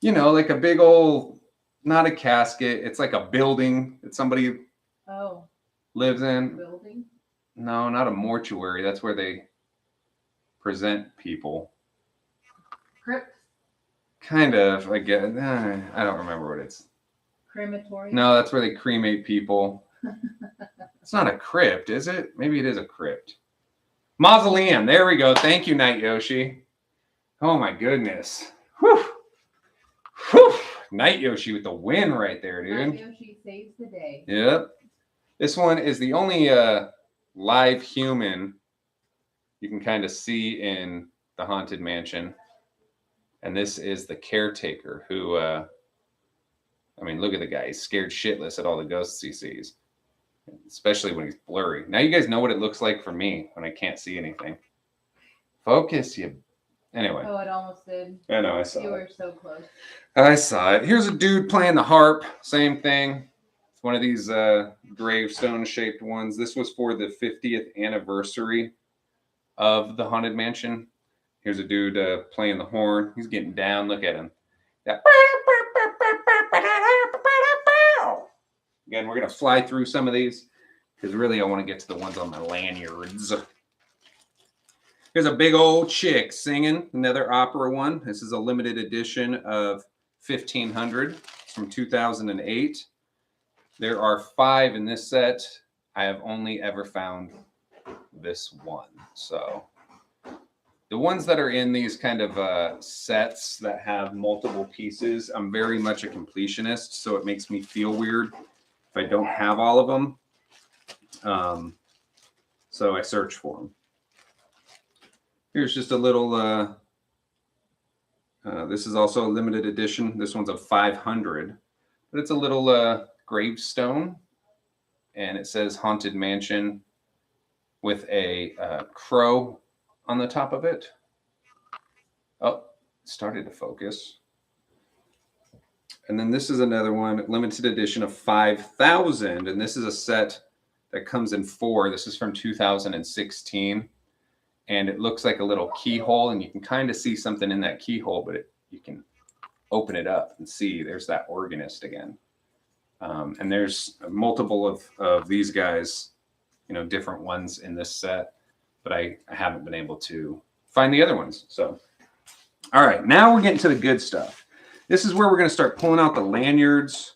You know, like a big old, not a casket. It's like a building that somebody lives in. Building? No, not a mortuary. That's where they present people. Crypt? Kind of. I guess. I don't remember what it's. Crematorium? No, that's where they cremate people. It's not a crypt, is it? Maybe it is a crypt. Mausoleum. There we go. Thank you, Night Yoshi. Oh my goodness. Whew. Whew. Night Yoshi with the win right there, dude. Night Yoshi saves the day. Yep. This one is the only live human you can kind of see in the Haunted Mansion. And this is the caretaker who, I mean, look at the guy. He's scared shitless at all the ghosts he sees, especially when he's blurry. Now you guys know what it looks like for me when I can't see anything. Focus, you. Anyway. Oh, it almost did. I know, I saw it. You were so close. I saw it. Here's a dude playing the harp. Same thing. It's one of these gravestone-shaped ones. This was for the 50th anniversary of the Haunted Mansion. Here's a dude playing the horn. He's getting down. Look at him. Yeah. Again, we're going to fly through some of these because really I want to get to the ones on my lanyards. Here's a big old chick singing, another opera one. This is a limited edition of 1500. It's from 2008. There are 5 in this set. I have only ever found this one. So the ones that are in these kind of sets that have multiple pieces, I'm very much a completionist, so it makes me feel weird if I don't have all of them. So I search for them. Here's just a little, this is also a limited edition. This one's a 500, but it's a little gravestone, and it says Haunted Mansion with a crow on the top of it. Oh, it started to focus. And then this is another one, limited edition of 5,000, and this is a set that comes in 4. This is from 2016. And it looks like a little keyhole, and you can kind of see something in that keyhole, but you can open it up and see there's that organist again. And there's multiple of these guys, you know, different ones in this set, but I haven't been able to find the other ones. So, all right, now we're getting to the good stuff. This is where we're going to start pulling out the lanyards.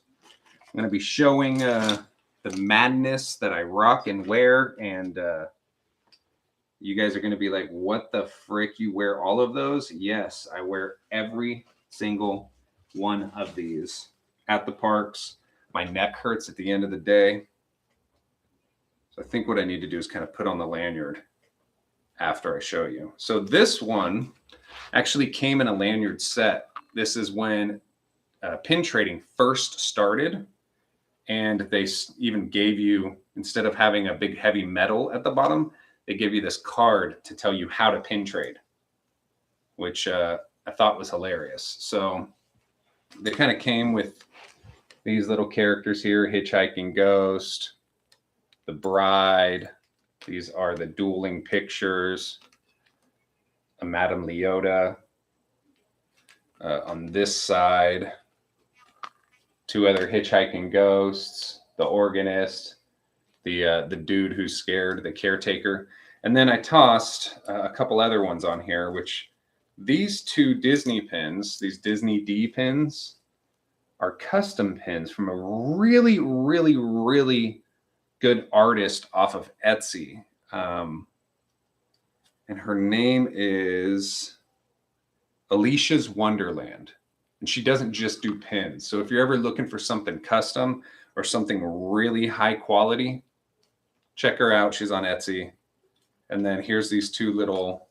I'm going to be showing the madness that I rock and wear, and you guys are going to be like, what the frick? You wear all of those? Yes, I wear every single one of these at the parks. My neck hurts at the end of the day. So I think what I need to do is kind of put on the lanyard after I show you. So this one actually came in a lanyard set. This is when pin trading first started. And they even gave you, instead of having a big heavy metal at the bottom, they give you this card to tell you how to pin trade, which I thought was hilarious. So they kind of came with these little characters here, Hitchhiking Ghost, the bride. These are the dueling pictures. A Madame Leota. On this side, 2 other hitchhiking ghosts, the organist, the dude who's scared, the caretaker. And then I tossed a couple other ones on here, which these 2 Disney pins, these Disney D pins, are custom pins from a really, really, really good artist off of Etsy. And her name is Alicia's Wonderland. And she doesn't just do pins. So if you're ever looking for something custom or something really high quality, check her out. She's on Etsy. And then here's these 2 little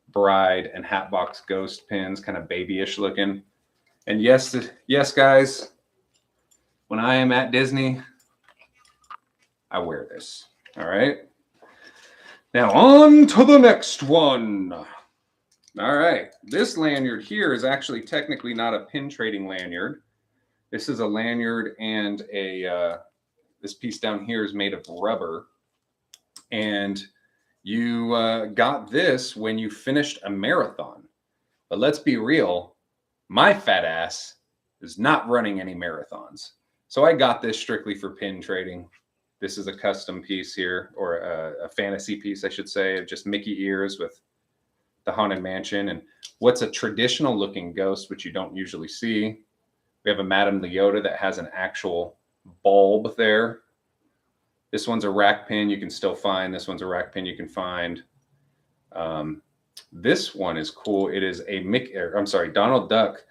bride and Hatbox Ghost pins, kind of babyish looking. And yes, guys, when I am at Disney, I wear this. All right. Now on to the next one. All right. This lanyard here is actually technically not a pin trading lanyard. This is a lanyard, and this piece down here is made of rubber. And you got this when you finished a marathon. But let's be real, my fat ass is not running any marathons. So I got this strictly for pin trading. This is a custom piece here, or a fantasy piece, I should say, of just Mickey ears with the Haunted Mansion. And what's a traditional looking ghost, which you don't usually see. We have a Madame Leota that has an actual bulb there. This one's a rack pin you can still find. This one's a rack pin you can find. This one is cool. It is a Donald Duck,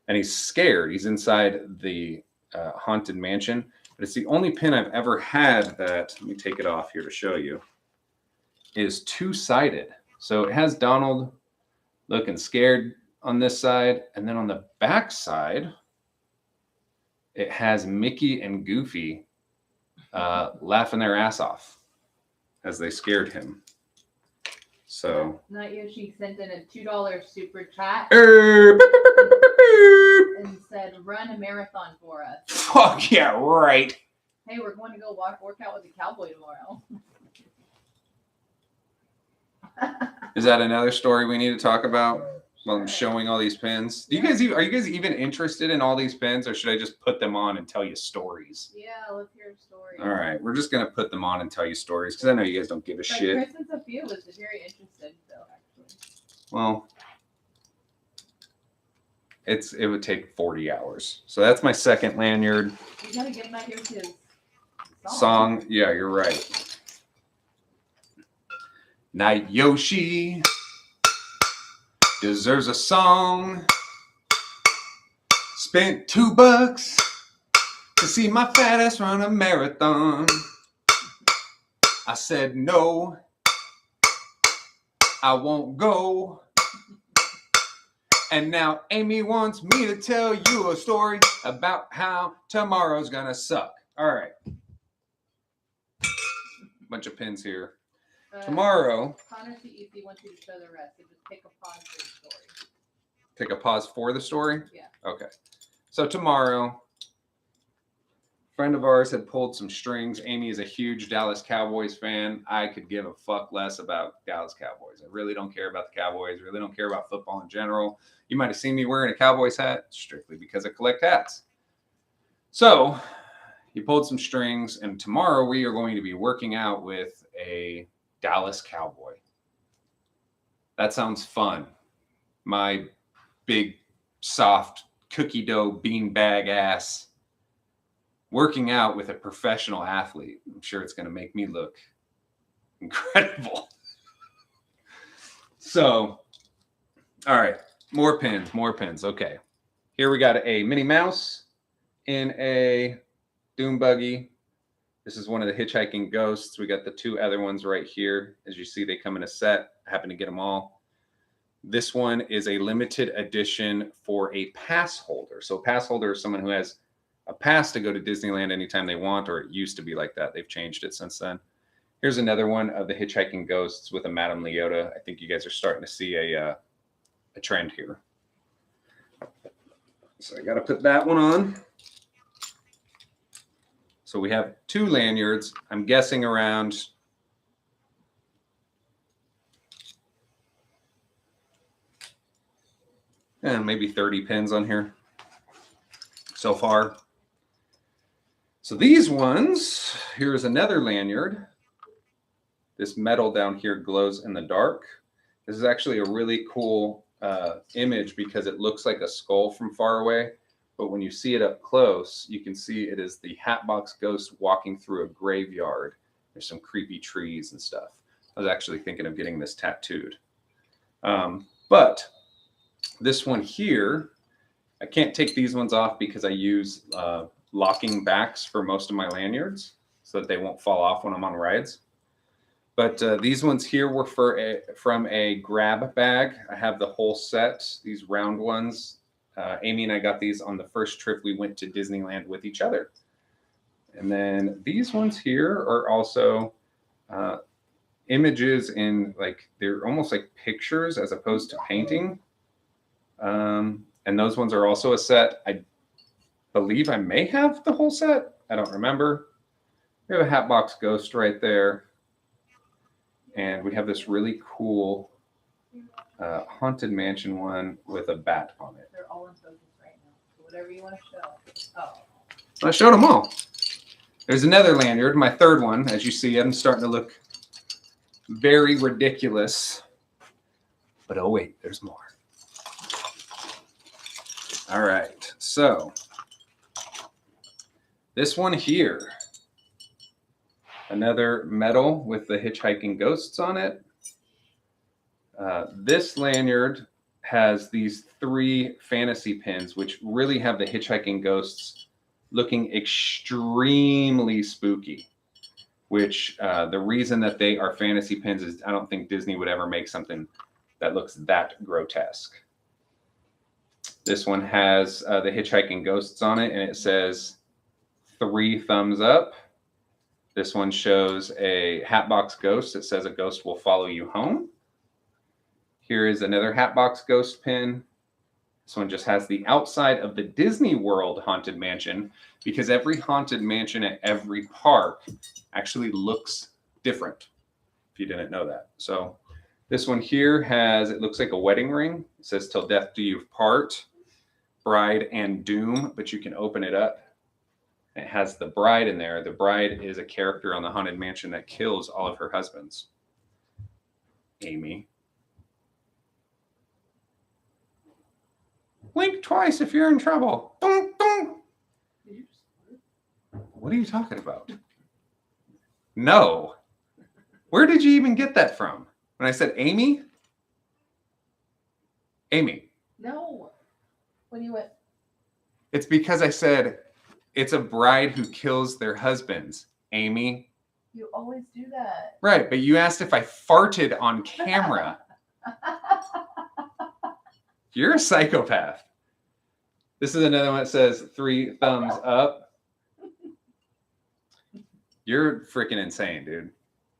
and he's scared. He's inside the Haunted Mansion. But it's the only pin I've ever had that, let me take it off here to show you, is 2-sided. So it has Donald looking scared on this side, and then on the back side, it has Mickey and Goofy laughing their ass off as they scared him. So Not Yoshi sent in a $2 super chat and said, "Run a marathon for us." Fuck yeah, right. Hey, we're going to go work out with the cowboy tomorrow. Is that another story we need to talk about? While I'm showing all these pins. Are you guys even interested in all these pins, or should I just put them on and tell you stories? Yeah, let's hear a story. All right, we're just gonna put them on and tell you stories because I know you guys don't give a shit. Chris and Sophia was very interested, though. Actually. Well, it would take 40 hours. So that's my second lanyard. You gotta get back into his Song. Yeah, you're right. Night Yoshi deserves a song. Spent $2 to see my fat ass run a marathon. I said no, I won't go. And now Amy wants me to tell you a story about how tomorrow's gonna suck. All right. Bunch of pins here. Tomorrow. Connor CEC wants you to show the rest. So just take a pause for the story. Take a pause for the story? Yeah. Okay. So tomorrow, a friend of ours had pulled some strings. Amy is a huge Dallas Cowboys fan. I could give a fuck less about Dallas Cowboys. I really don't care about the Cowboys. Really don't care about football in general. You might have seen me wearing a Cowboys hat strictly because I collect hats. So he pulled some strings, and tomorrow we are going to be working out with a Dallas Cowboy. That sounds fun. My big, soft, cookie dough, beanbag ass working out with a professional athlete. I'm sure it's going to make me look incredible. So, all right, more pins. Okay. Here we got a Minnie Mouse in a Doom Buggy. This is one of the hitchhiking ghosts. We got the 2 other ones right here. As you see, they come in a set. I happen to get them all. This one is a limited edition for a pass holder. So a pass holder is someone who has a pass to go to Disneyland anytime they want, or it used to be like that. They've changed it since then. Here's another one of the hitchhiking ghosts with a Madame Leota. I think you guys are starting to see a trend here. So I got to put that one on. So we have 2 lanyards. I'm guessing around maybe 30 pins on here so far. So these ones, here's another lanyard. This metal down here glows in the dark. This is actually a really cool image because it looks like a skull from far away. But when you see it up close, you can see it is the Hatbox Ghost walking through a graveyard. There's some creepy trees and stuff. I was actually thinking of getting this tattooed. But this one here, I can't take these ones off because I use locking backs for most of my lanyards so that they won't fall off when I'm on rides. But these ones here were from a grab bag. I have the whole set, these round ones. Amy and I got these on the first trip we went to Disneyland with each other. And then these ones here are also images in, like, they're almost like pictures as opposed to painting. And those ones are also a set. I believe I may have the whole set. I don't remember. We have a Hatbox Ghost right there. And we have this really cool Haunted Mansion one with a bat on it. They're all in focus right now. So whatever you want to show. I showed them all. There's another lanyard, my third one. As you see, I'm starting to look very ridiculous. But oh wait, there's more. All right, so this one here, another metal with the hitchhiking ghosts on it. This lanyard has these 3 fantasy pins, which really have the hitchhiking ghosts looking extremely spooky, which the reason that they are fantasy pins is I don't think Disney would ever make something that looks that grotesque. This one has the hitchhiking ghosts on it, and it says 3 thumbs up. This one shows a Hatbox Ghost. It says a ghost will follow you home. Here is another Hatbox Ghost pin. This one just has the outside of the Disneyworld Haunted Mansion, because every Haunted Mansion at every park actually looks different, if you didn't know that. So this one here has, it looks like a wedding ring. It says, "Till death do you part, bride and doom," but you can open it up. It has the bride in there. The bride is a character on the Haunted Mansion that kills all of her husbands. Amy. Blink twice if you're in trouble. Dun, dun. What are you talking about? No. Where did you even get that from? When I said Amy? Amy. No. When you went. It's because I said it's a bride who kills their husbands. Amy. You always do that. Right, but you asked if I farted on camera. You're a psychopath. This is another one that says 3 thumbs up. You're freaking insane, dude.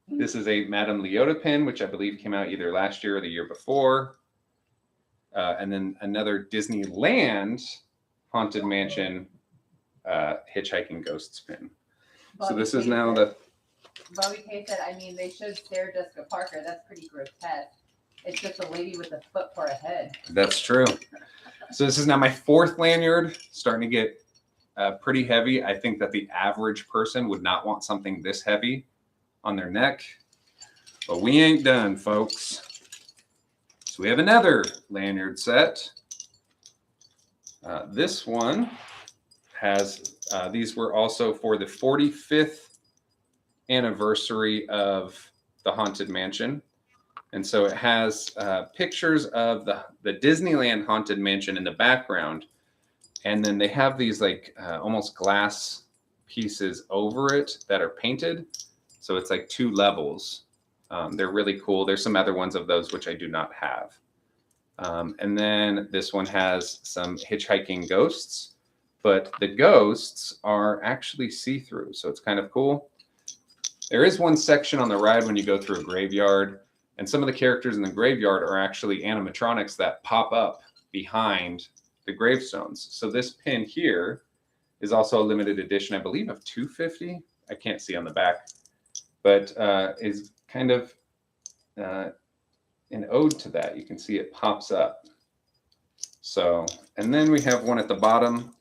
This is a Madame Leota pin, which I believe came out either last year or the year before. And then another Disneyland Haunted Mansion hitchhiking ghosts pin. Bobby So this is K now said- the... Bobby K said, I mean, they showed Sarah Jessica Parker. That's pretty grotesque. It's just a lady with a foot for a head. That's true. So this is now my 4th lanyard, starting to get pretty heavy. I think that the average person would not want something this heavy on their neck, but we ain't done, folks. So we have another lanyard set. This one has, these were also for the 45th anniversary of the Haunted Mansion. And so it has pictures of the Disneyland Haunted Mansion in the background. And then they have these like almost glass pieces over it that are painted. So it's like 2 levels. They're really cool. There's some other ones of those which I do not have. And then this one has some hitchhiking ghosts, but the ghosts are actually see-through. So it's kind of cool. There is one section on the ride when you go through a graveyard, and some of the characters in the graveyard are actually animatronics that pop up behind the gravestones. So this pin here is also a limited edition, I believe, of 250. I can't see on the back, but is kind of an ode to that. You can see it pops up. So, and then we have one at the bottom.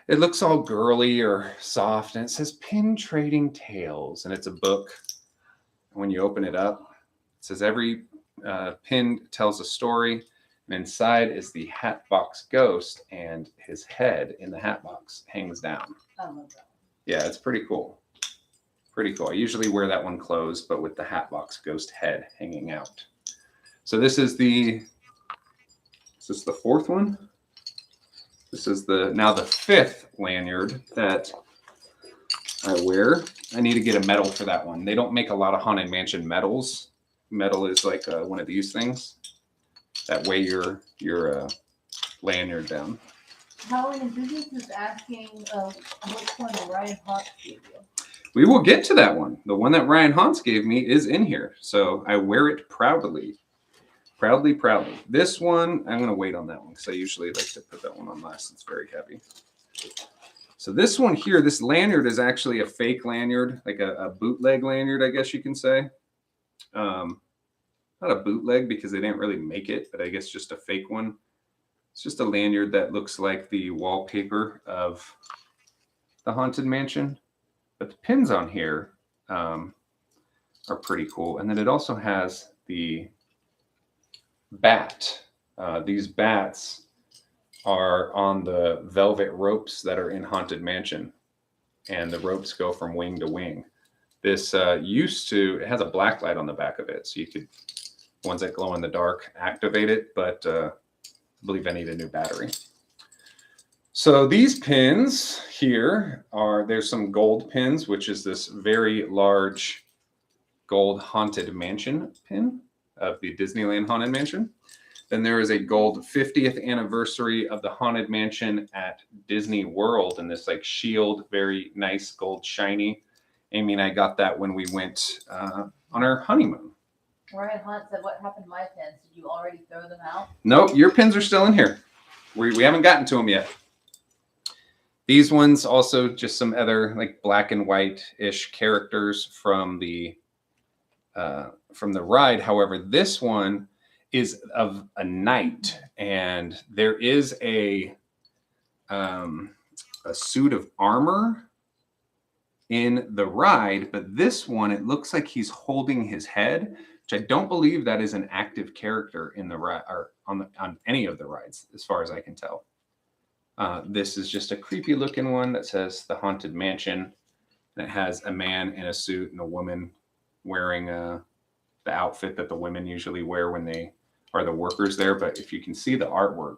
It looks all girly or soft, and it says Pin Trading Tales, and it's a book. When you open it up, it says every pin tells a story, and inside is the Hatbox Ghost, and his head in the Hatbox hangs down. I love that. Yeah, it's pretty cool. Pretty cool. I usually wear that one closed, but with the Hatbox Ghost head hanging out. So this is the fourth one. This is now the fifth lanyard that I wear. I need to get a medal for that one. They don't make a lot of Haunted Mansion medals. Medal is like one of these things that weigh your lanyard down. Halloween Enthusiast is asking which one Ryan Hawks gave you. We will get to that one. The one that Ryan Haunts gave me is in here, so I wear it proudly. Proudly, proudly. This one, I'm going to wait on that one because I usually like to put that one on last. It's very heavy. So this one here, this lanyard is actually a fake lanyard, like a bootleg lanyard, I guess you can say. Not a bootleg because they didn't really make it, but I guess just a fake one. It's just a lanyard that looks like the wallpaper of the Haunted Mansion. But the pins on here are pretty cool. And then it also has the bat. These bats are on the velvet ropes that are in Haunted Mansion, and the ropes go from wing to wing. This it has a black light on the back of it, so you could, ones that glow in the dark, activate it, but I believe I need a new battery. So these pins here there's some gold pins, which is this very large gold Haunted Mansion pin of the Disneyland Haunted Mansion. Then there is a gold 50th anniversary of the Haunted Mansion at Disneyworld, and this like shield, very nice gold shiny. Amy and I got that when we went on our honeymoon. Ryan Hunt said, "What happened to my pins? Did you already throw them out?" No, your pins are still in here. We haven't gotten to them yet. These ones also just some other like black and white-ish characters from the ride. However, this one is of a knight, and there is a suit of armor in the ride, but this one, it looks like he's holding his head, which I don't believe that is an active character in the ride or on any of the rides, as far as I can tell. This is just a creepy looking one that says the Haunted Mansion, and it has a man in a suit and a woman wearing the outfit that the women usually wear when they are the workers there. But if you can see the artwork,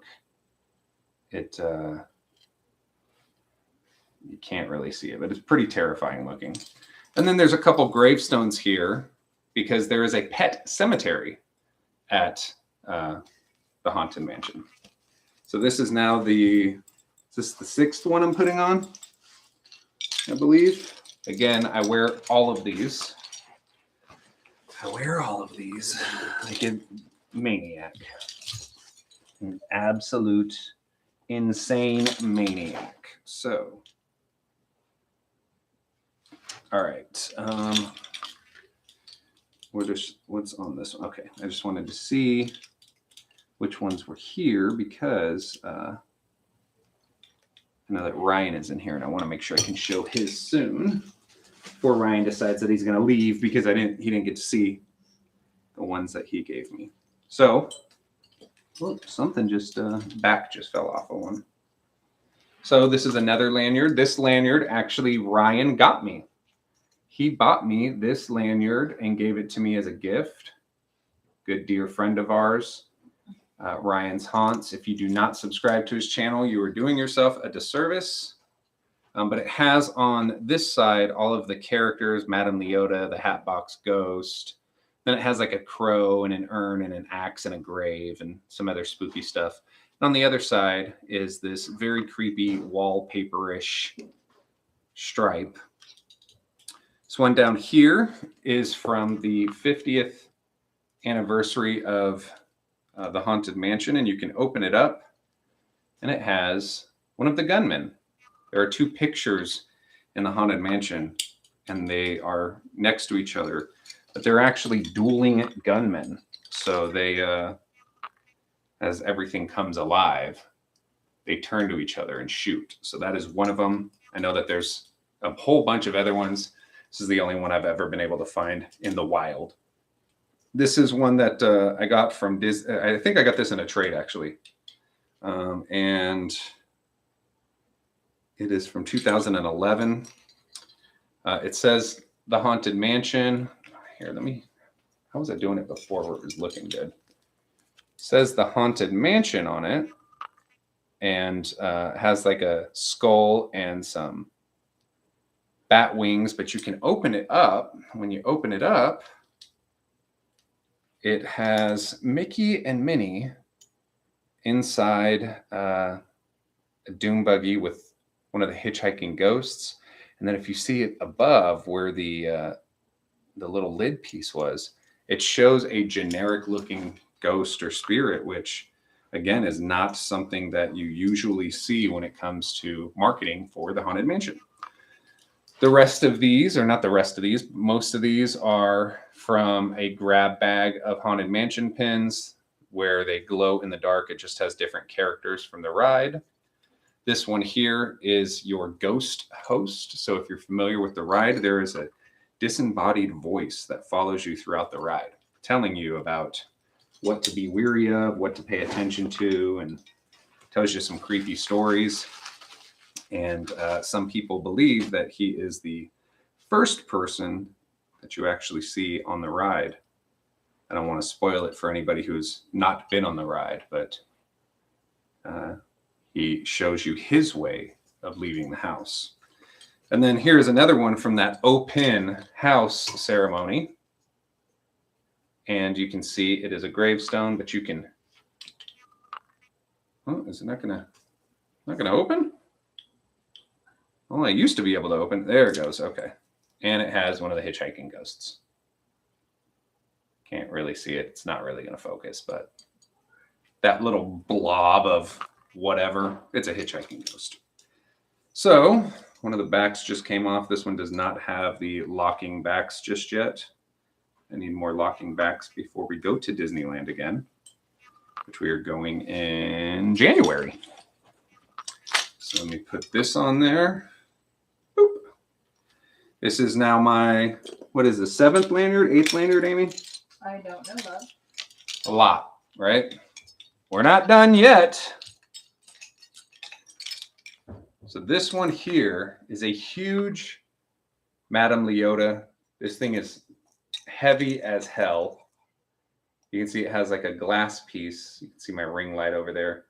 you can't really see it, but it's pretty terrifying looking. And then there's a couple gravestones here because there is a pet cemetery at the Haunted Mansion. So this is now is this the sixth one I'm putting on, I believe. Again, I wear all of these. Like a maniac. An absolute insane maniac. So, all right. What's on this one? Okay, I just wanted to see which ones were here because I know that Ryan is in here, and I want to make sure I can show his soon before Ryan decides that he's going to leave because he didn't get to see the ones that he gave me. So, something back just fell off of one. So this is another lanyard. This lanyard actually Ryan got me. He bought me this lanyard and gave it to me as a gift. Good dear friend of ours, Ryan's Haunts. If you do not subscribe to his channel, you are doing yourself a disservice. But it has on this side all of the characters, Madame Leota, the Hatbox Ghost. Then it has like a crow and an urn and an axe and a grave and some other spooky stuff. And on the other side is this very creepy wallpaper-ish stripe. This one down here is from the 50th anniversary of the Haunted Mansion, and you can open it up, and it has one of the gunmen There are two pictures in the Haunted Mansion, and they are next to each other, but they're actually dueling gunmen. So they, as everything comes alive, they turn to each other and shoot. So that is one of them. I know that there's a whole bunch of other ones. This is the only one I've ever been able to find in the wild. This is one that I got from Disney. I think I got this in a trade, actually. And it is from 2011. It says The Haunted Mansion. Here, how was I doing it before where it was looking good? It says The Haunted Mansion on it, and has like a skull and some bat wings, but you can open it up. When you open it up, it has Mickey and Minnie inside a doom buggy with one of the hitchhiking ghosts. And then if you see it above where the little lid piece was, it shows a generic looking ghost or spirit, which again is not something that you usually see when it comes to marketing for the Haunted Mansion. The rest of these, or not the rest of these, most of these are from a grab bag of Haunted Mansion pins where they glow in the dark. It just has different characters from the ride. This one here is your ghost host. So if you're familiar with the ride, there is a disembodied voice that follows you throughout the ride, telling you about what to be weary of, what to pay attention to, and tells you some creepy stories. And some people believe that he is the first person that you actually see on the ride. I don't want to spoil it for anybody who's not been on the ride, but he shows you his way of leaving the house. And then here's another one from that open house ceremony. And you can see it is a gravestone, but you can, oh, is it not gonna open? Well, I used to be able to open. There it goes. Okay. And it has one of the hitchhiking ghosts. Can't really see it. It's not really going to focus, but that little blob of whatever, it's a hitchhiking ghost. So one of the backs just came off. This one does not have the locking backs just yet. I need more locking backs before we go to Disneyland again, which we are going in January. So let me put this on there. Boop. This is now my, what is the 7th lanyard, 8th lanyard, Amy? I don't know that. A lot, right? We're not done yet. So this one here is a huge Madame Leota. This thing is heavy as hell. You can see it has like a glass piece. You can see my ring light over there.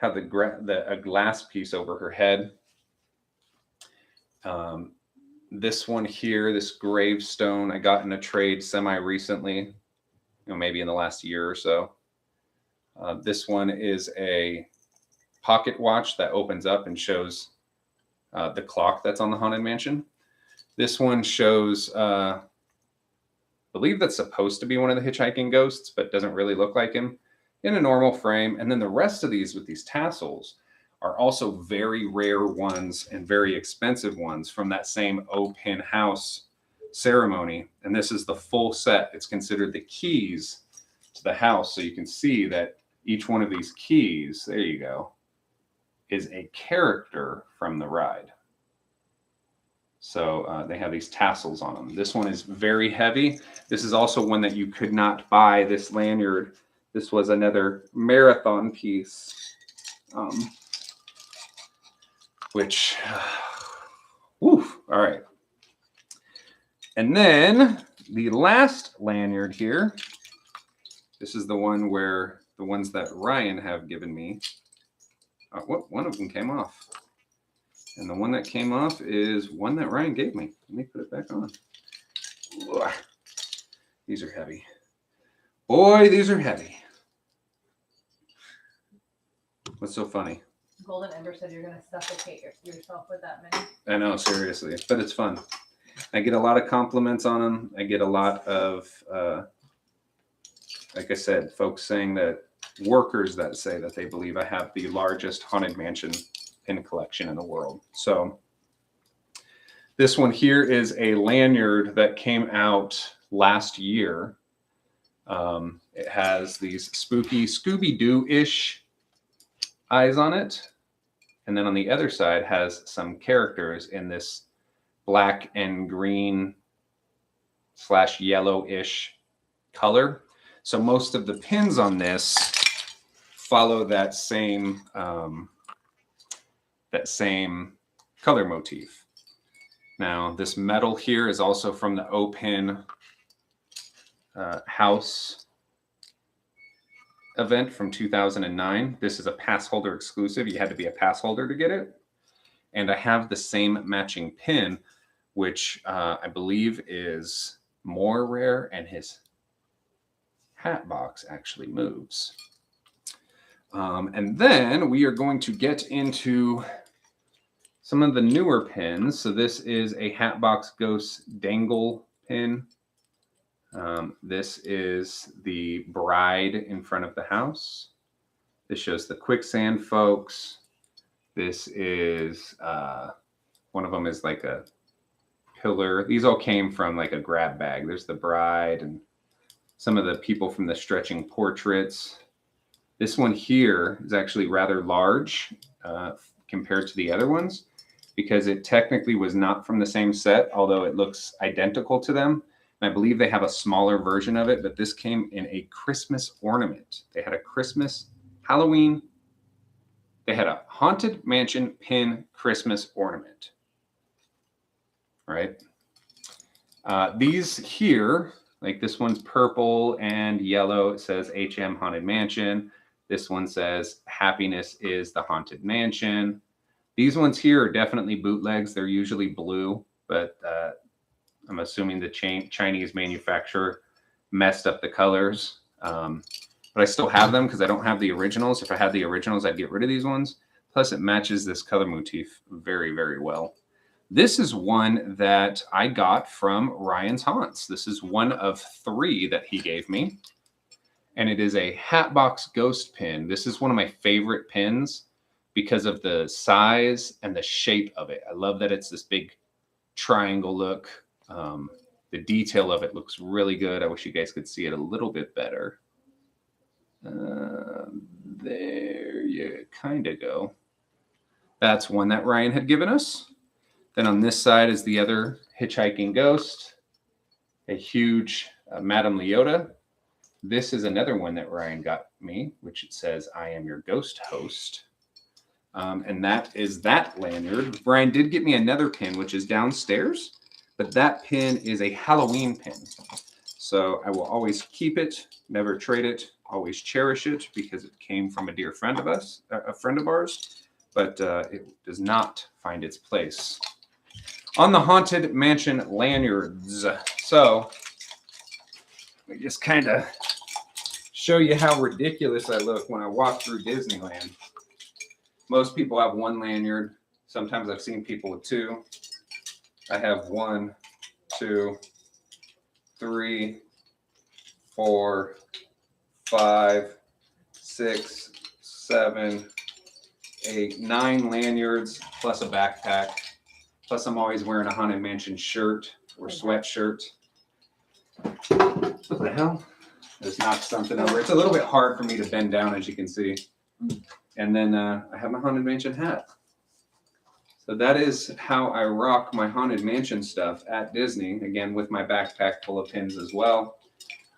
Have a glass piece over her head. This one here, this gravestone, I got in a trade semi-recently, maybe in the last year or so. This one is a pocket watch that opens up and shows the clock that's on the Haunted Mansion. This one shows, I believe that's supposed to be one of the hitchhiking ghosts, but doesn't really look like him, in a normal frame. And then the rest of these with these tassels are also very rare ones and very expensive ones from that same open house ceremony. And this is the full set. It's considered the keys to the house. So you can see that each one of these keys, there you go, is a character from the ride. So they have these tassels on them. This one is very heavy. This is also one that you could not buy, this lanyard. This was another marathon piece, which, woof, all right. And then the last lanyard here, this is the one where the ones that Ryan have given me, one of them came off. And the one that came off is one that Ryan gave me. Let me put it back on. Ugh. These are heavy. Boy, these are heavy. What's so funny? Golden Ember said you're going to suffocate yourself with that many. I know, seriously. But it's fun. I get a lot of compliments on them. I get a lot of, like I said, folks saying that, workers that say that they believe I have the largest Haunted Mansion pin collection in the world. So this one here is a lanyard that came out last year. It has these spooky Scooby-Doo-ish eyes on it. And then on the other side has some characters in this black and green / yellow-ish color. So most of the pins on this follow that same color motif. Now this metal here is also from the O-Pin house event from 2009. This is a pass holder exclusive. You had to be a pass holder to get it. And I have the same matching pin, which I believe is more rare, and his hat box actually moves. And then we are going to get into some of the newer pins. So this is a Hatbox Ghost dangle pin. This is the bride in front of the house. This shows the quicksand folks. This is one of them is like a pillar. These all came from like a grab bag. There's the bride and some of the people from the stretching portraits. This one here is actually rather large compared to the other ones, because it technically was not from the same set, although it looks identical to them. And I believe they have a smaller version of it, but this came in a Christmas ornament. They had a Christmas, Halloween. They had a Haunted Mansion pin Christmas ornament, right? These here, like this one's purple and yellow. It says HM Haunted Mansion. This one says Happiness is the Haunted Mansion. These ones here are definitely bootlegs. They're usually blue, but I'm assuming the Chinese manufacturer messed up the colors. But I still have them because I don't have the originals. If I had the originals, I'd get rid of these ones. Plus, it matches this color motif very, very well. This is one that I got from Ryan's Haunts. This is one of 3 that he gave me. And it is a Hatbox Ghost pin. This is one of my favorite pins because of the size and the shape of it. I love that it's this big triangle look. The detail of it looks really good. I wish you guys could see it a little bit better. There you kind of go. That's one that Ryan had given us. Then on this side is the other hitchhiking ghost, a huge Madame Leota. This is another one that Ryan got me, which it says, I am your ghost host. And that is that lanyard. Ryan did get me another pin, which is downstairs, but that pin is a Halloween pin. So I will always keep it, never trade it, always cherish it because it came from a dear friend of ours, but it does not find its place on the Haunted Mansion lanyards. So let me just kind of show you how ridiculous I look when I walk through Disneyland. Most people have 1 lanyard. Sometimes I've seen people with 2. I have 1, 2, 3, 4, 5, 6, 7, 8, 9 lanyards plus a backpack. Plus I'm always wearing a Haunted Mansion shirt or sweatshirt. What the hell? Just knocked something over. It's a little bit hard for me to bend down, as you can see. And then I have my Haunted Mansion hat. So that is how I rock my Haunted Mansion stuff at Disney. Again, with my backpack full of pins as well.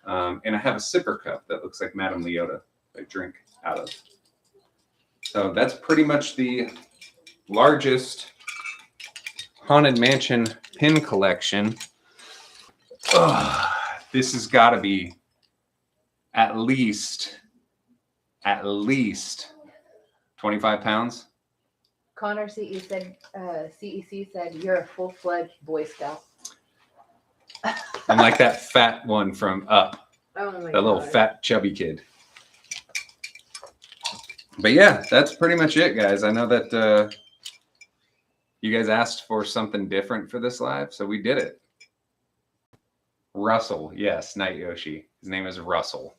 And I have a sipper cup that looks like Madame Leota I drink out of. So that's pretty much the largest Haunted Mansion pin collection. This has got to be at least 25 pounds. Connor CEC said, you're a full-fledged Boy Scout. I'm like that fat one from Up. Oh my that little fat chubby kid. But yeah, that's pretty much it, guys. I know that you guys asked for something different for this live, so we did it. Russell, yes, Night Yoshi. His name is Russell.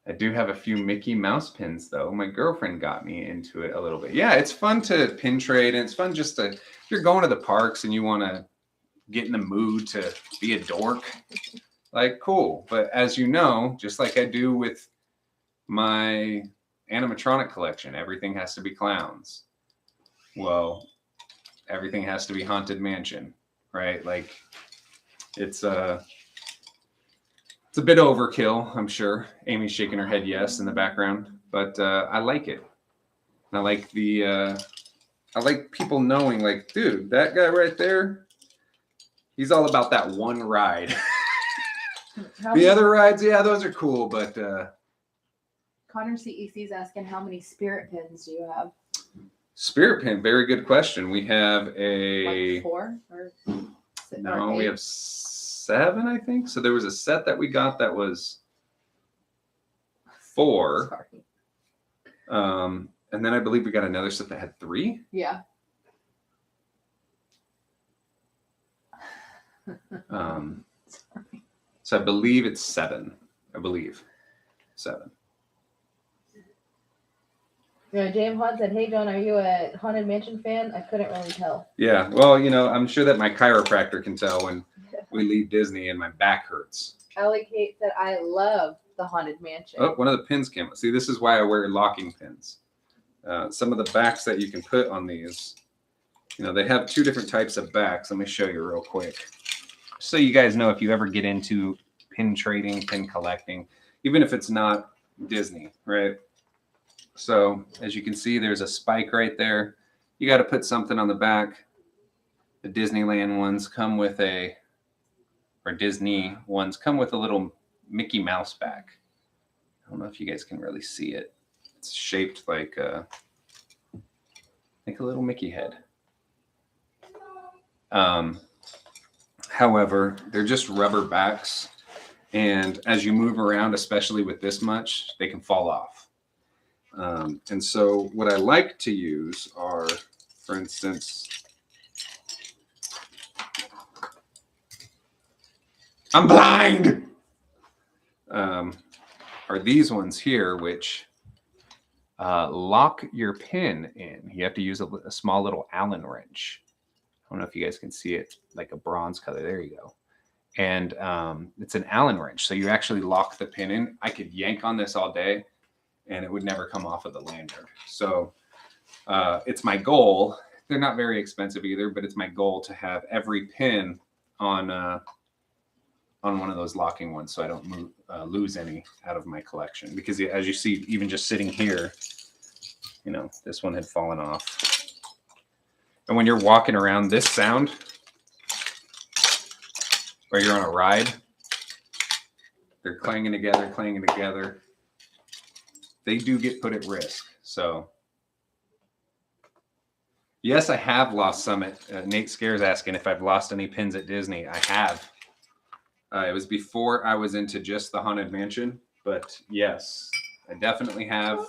I do have a few Mickey Mouse pins, though. My girlfriend got me into it a little bit. Yeah, it's fun to pin trade, and it's fun just to, if you're going to the parks and you want to get in the mood to be a dork, like, cool. But as you know, just like I do with my animatronic collection, everything has to be clowns. Well, everything has to be Haunted Mansion, right? Like, it's a bit overkill, I'm sure. Amy's shaking her head yes in the background, but I like it. I like I like people knowing, like, dude, that guy right there, he's all about that one ride. The other rides, yeah, those are cool, but Connor CEC is asking how many spirit pins do you have? Spirit pin, very good question. We have a Like 4 or no, or we 8? have 7, I think. So there was a set that we got that was 4. Sorry. And then I believe we got another set that had 3. Yeah. Sorry. So I believe it's 7. I believe 7. Yeah, James Hunt said, "Hey John, are you a Haunted Mansion fan?" I couldn't really tell. Yeah, well, you know, I'm sure that my chiropractor can tell when we leave Disney and my back hurts. Ellie Kate said, "I love the Haunted Mansion." Oh, one of the pins came. See, this is why I wear locking pins. Some of the backs that you can put on these, you know, they have 2 different types of backs. Let me show you real quick. So you guys know, if you ever get into pin trading, pin collecting, even if it's not Disney, right? So as you can see, there's a spike right there. You got to put something on the back. The Disneyland ones come with or Disney ones come with a little Mickey Mouse back. I don't know if you guys can really see it. It's shaped like a little Mickey head. However, they're just rubber backs. And as you move around, especially with this much, they can fall off. And so what I like to use are, for instance, I'm blind! Are these ones here, which lock your pin in. You have to use a small little Allen wrench. I don't know if you guys can see it, like a bronze color. There you go. And it's an Allen wrench. So you actually lock the pin in. I could yank on this all day and it would never come off of the lanyard. So it's my goal. They're not very expensive either, but it's my goal to have every pin on one of those locking ones, so I don't lose any out of my collection. Because as you see, even just sitting here, you know, this one had fallen off. And when you're walking around, this sound, or you're on a ride, they're clanging together. They do get put at risk. So, yes, I have lost some. Nate Scare's asking if I've lost any pins at Disney. I have. It was before I was into just the Haunted Mansion, but yes, I definitely have.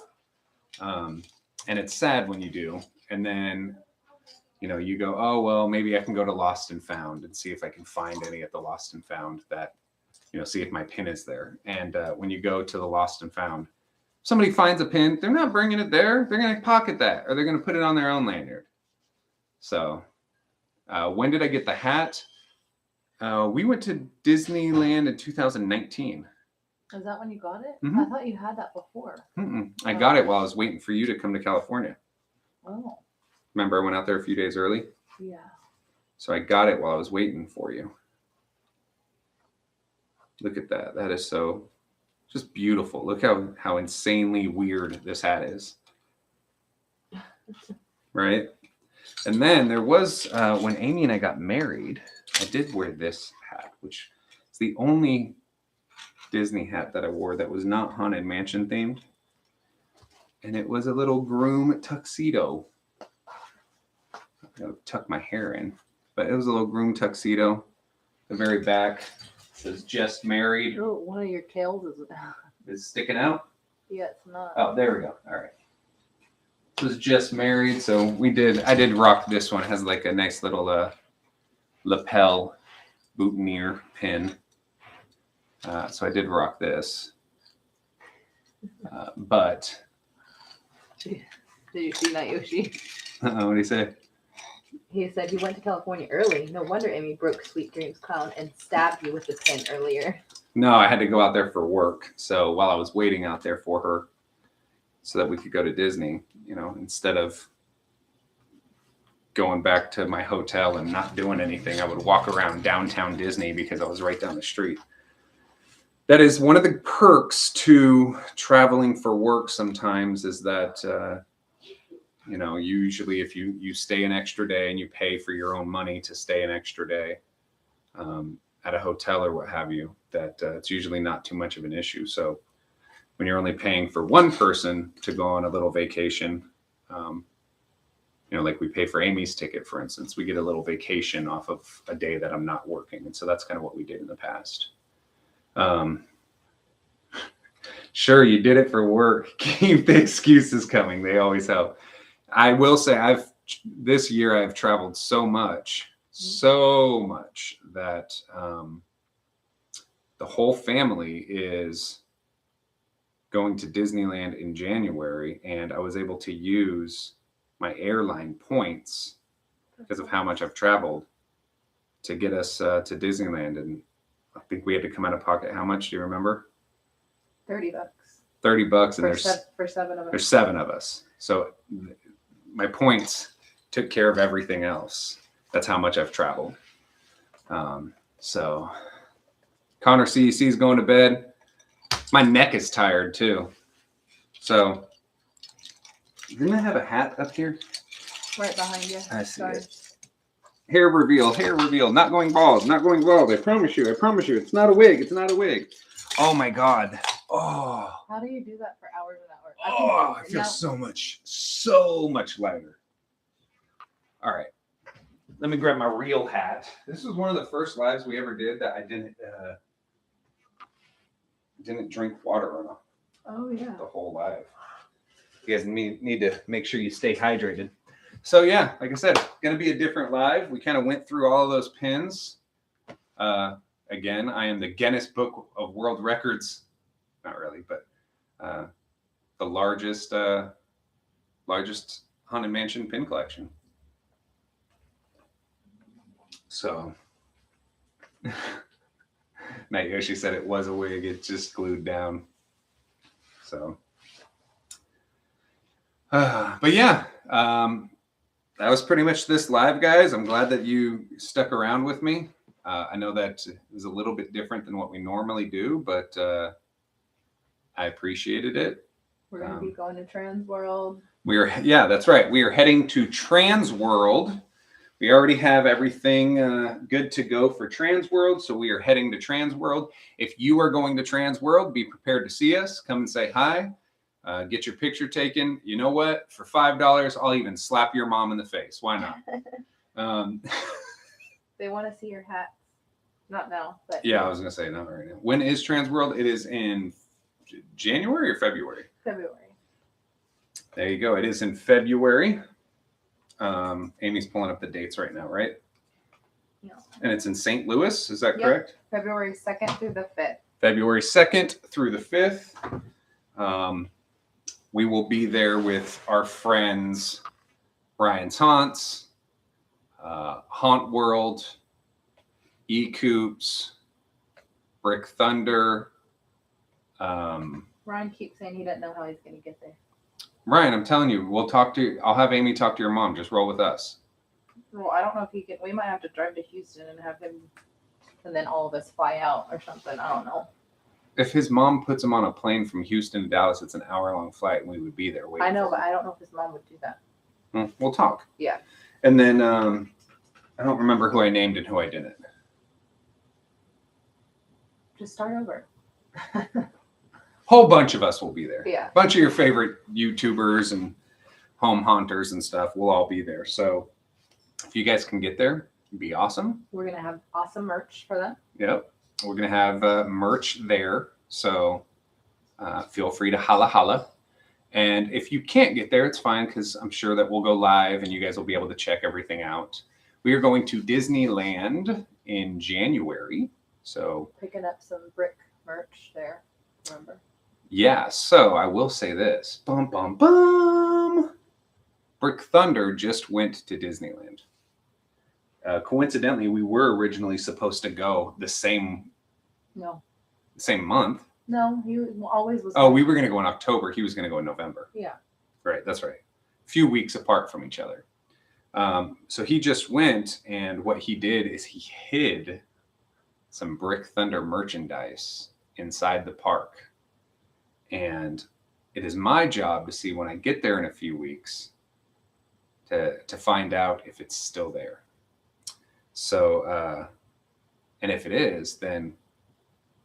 And it's sad when you do. And then, you know, you go, oh, well, maybe I can go to Lost and Found and see if I can find any at the Lost and Found that, you know, see if my pin is there. And when you go to the Lost and Found, somebody finds a pin, they're not bringing it there. They're going to pocket that, or they're going to put it on their own lanyard. So when did I get the hat? We went to Disneyland in 2019. Is that when you got it? Mm-hmm. I thought you had that before. I got it while I was waiting for you to come to California. Oh. Remember, I went out there a few days early? Yeah. So I got it while I was waiting for you. Look at that. That is so just beautiful. Look how insanely weird this hat is. Right? And then there was, when Amy and I got married, I did wear this hat, which is the only Disney hat that I wore that was not Haunted Mansion themed. And it was a little groom tuxedo. I'm going to tuck my hair in. But it was a little groom tuxedo. The very back says just married. Oh, one of your tails is sticking out. Yeah, it's not. Oh, there we go. All right. It was just married. So I did rock this one. It has like a nice little lapel boutonniere pin. So I did rock this. But Did you see that, Yoshi? what do you say? He said you went to California early. No wonder Amy broke Sweet Dreams Clown and stabbed you with the pin earlier. No, I had to go out there for work. So while I was waiting out there for her, so that we could go to Disney, instead of going back to my hotel and not doing anything, I would walk around downtown Disney because I was right down the street. That is one of the perks to traveling for work sometimes, is that, usually if you stay an extra day and you pay for your own money to stay an extra day at a hotel or what have you, that it's usually not too much of an issue. So when you're only paying for one person to go on a little vacation, like we pay for Amy's ticket, for instance, we get a little vacation off of a day that I'm not working. And so that's kind of what we did in the past. Sure, you did it for work. Keep the excuses coming. They always help. I will say this year I've traveled so much that the whole family is going to Disneyland in January, and I was able to use my airline points because of how much I've traveled to get us to Disneyland. And I think we had to come out of pocket. How much do you remember? $30. $30, and for 7 of us. There's 7 of us. So my points took care of everything else. That's how much I've traveled. So Connor CEC is going to bed. My neck is tired too. So didn't I have a hat up here? Right behind you. I see it. Hair reveal. Not going bald. I promise you. It's not a wig. Oh my God. Oh. How do you do that for hours and hours? I feel so much lighter. All right. Let me grab my real hat. This was one of the first lives we ever did that I didn't drink water on the whole live. You guys need to make sure you stay hydrated. So yeah, like I said, it's going to be a different live. We kind of went through all of those pins. Again, I am the Guinness Book of World Records. Not really, but the largest Haunted Mansion pin collection. So Matt Yoshi said it was a wig. It just glued down. So, but yeah, that was pretty much this live, guys. I'm glad that you stuck around with me. I know that is a little bit different than what we normally do, but I appreciated it. We're going to be going to Transworld. That's right. We are heading to Transworld. We already have everything good to go for Transworld, so we are heading to Transworld. If you are going to Transworld, be prepared to see us. Come and say hi. Get your picture taken. You know what? For $5, I'll even slap your mom in the face. Why not? They want to see your hats. Not now. But yeah, I was going to say not right now. When is Transworld? It is in January or February? February. There you go. It is in February. Amy's pulling up the dates right now, right? Yeah. And it's in St. Louis. Is that correct? February 2nd through the 5th. February 2nd through the 5th. We will be there with our friends Ryan's Haunts, Haunt World, E-Coops, Brick Thunder. Ryan keeps saying he doesn't know how he's going to get there. Ryan, I'm telling you, I'll have Amy talk to your mom. Just roll with us. Well, I don't know if he can. We might have to drive to Houston and have him, and then all of us fly out or something. I don't know. If his mom puts him on a plane from Houston to Dallas, it's an hour-long flight, and we would be there. I know, but I don't know if his mom would do that. We'll talk. Yeah. And then I don't remember who I named and who I didn't. Just start over. Whole bunch of us will be there. Yeah. Bunch of your favorite YouTubers and home haunters and stuff will all be there. So if you guys can get there, it'd be awesome. We're going to have awesome merch for them. Yep. We're going to have merch there. So feel free to holla. And if you can't get there, it's fine, because I'm sure that we'll go live and you guys will be able to check everything out. We are going to Disneyland in January. So picking up some brick merch there. Remember? Yeah, so I will say this. Bum, bum, bum. Brick Thunder just went to Disneyland. Coincidentally, we were originally supposed to go the same No. month. No, he always was. Oh, we were going to go in October. He was going to go in November. Yeah. Right, that's right. A few weeks apart from each other. So he just went, and what he did is he hid some Brick Thunder merchandise inside the park. And it is my job to see when I get there in a few weeks to find out if it's still there. So, and if it is, then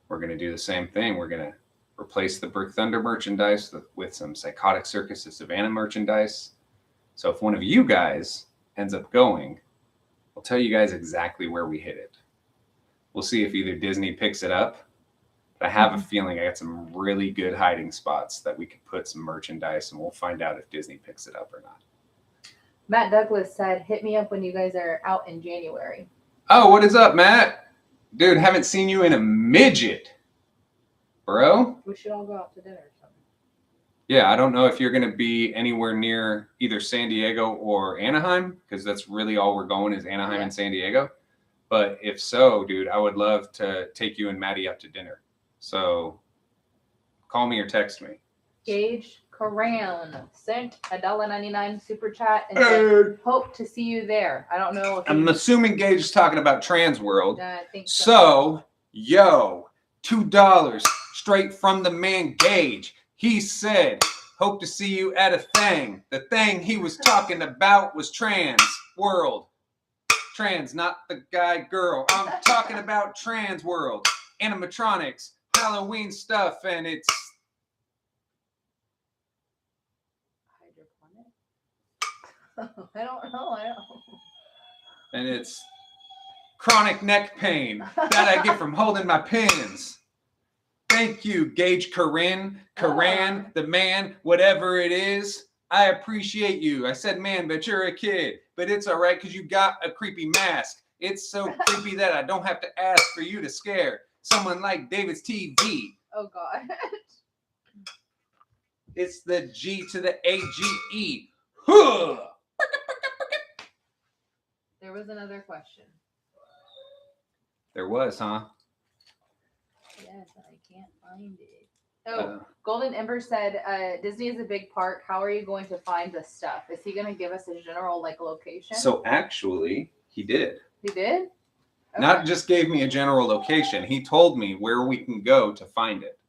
we're going to do the same thing. We're going to replace the Brick Thunder merchandise with some Psychotic Circus of Savannah merchandise. So if one of you guys ends up going, I'll tell you guys exactly where we hid it. We'll see if either Disney picks it up. But I have a feeling I got some really good hiding spots that we could put some merchandise, and we'll find out if Disney picks it up or not. Matt Douglas said, hit me up when you guys are out in January. Oh, what is up, Matt? Dude, haven't seen you in a midget, bro. We should all go out to dinner or something. Yeah, I don't know if you're going to be anywhere near either San Diego or Anaheim, because that's really all we're going is Anaheim and San Diego. But if so, dude, I would love to take you and Maddie up to dinner. So call me or text me. Gage Coran sent a $1.99 super chat and said, hope to see you there. I don't know if I'm assuming Gage is talking about Transworld. I think so, yo, $2 straight from the man Gage. He said, hope to see you at a thing. The thing he was talking about was Transworld. Trans, not the guy, girl. I'm talking about Transworld. Animatronics, Halloween stuff, and it's hydroponic. I don't know. And it's chronic neck pain that I get from holding my pins. Thank you, Gage Coran, the man, whatever it is. I appreciate you. I said man, but you're a kid. But it's all right because you got a creepy mask. It's so creepy that I don't have to ask for you to scare someone like David's TV. Oh, God. It's the G to the A-G-E. Huh. There was another question. There was, huh? Yes, I can't find it. Oh, Golden Ember said, Disney is a big park. How are you going to find the stuff? Is he going to give us a general location? So actually, he did. He did? Okay. Not just gave me a general location. He told me where we can go to find it.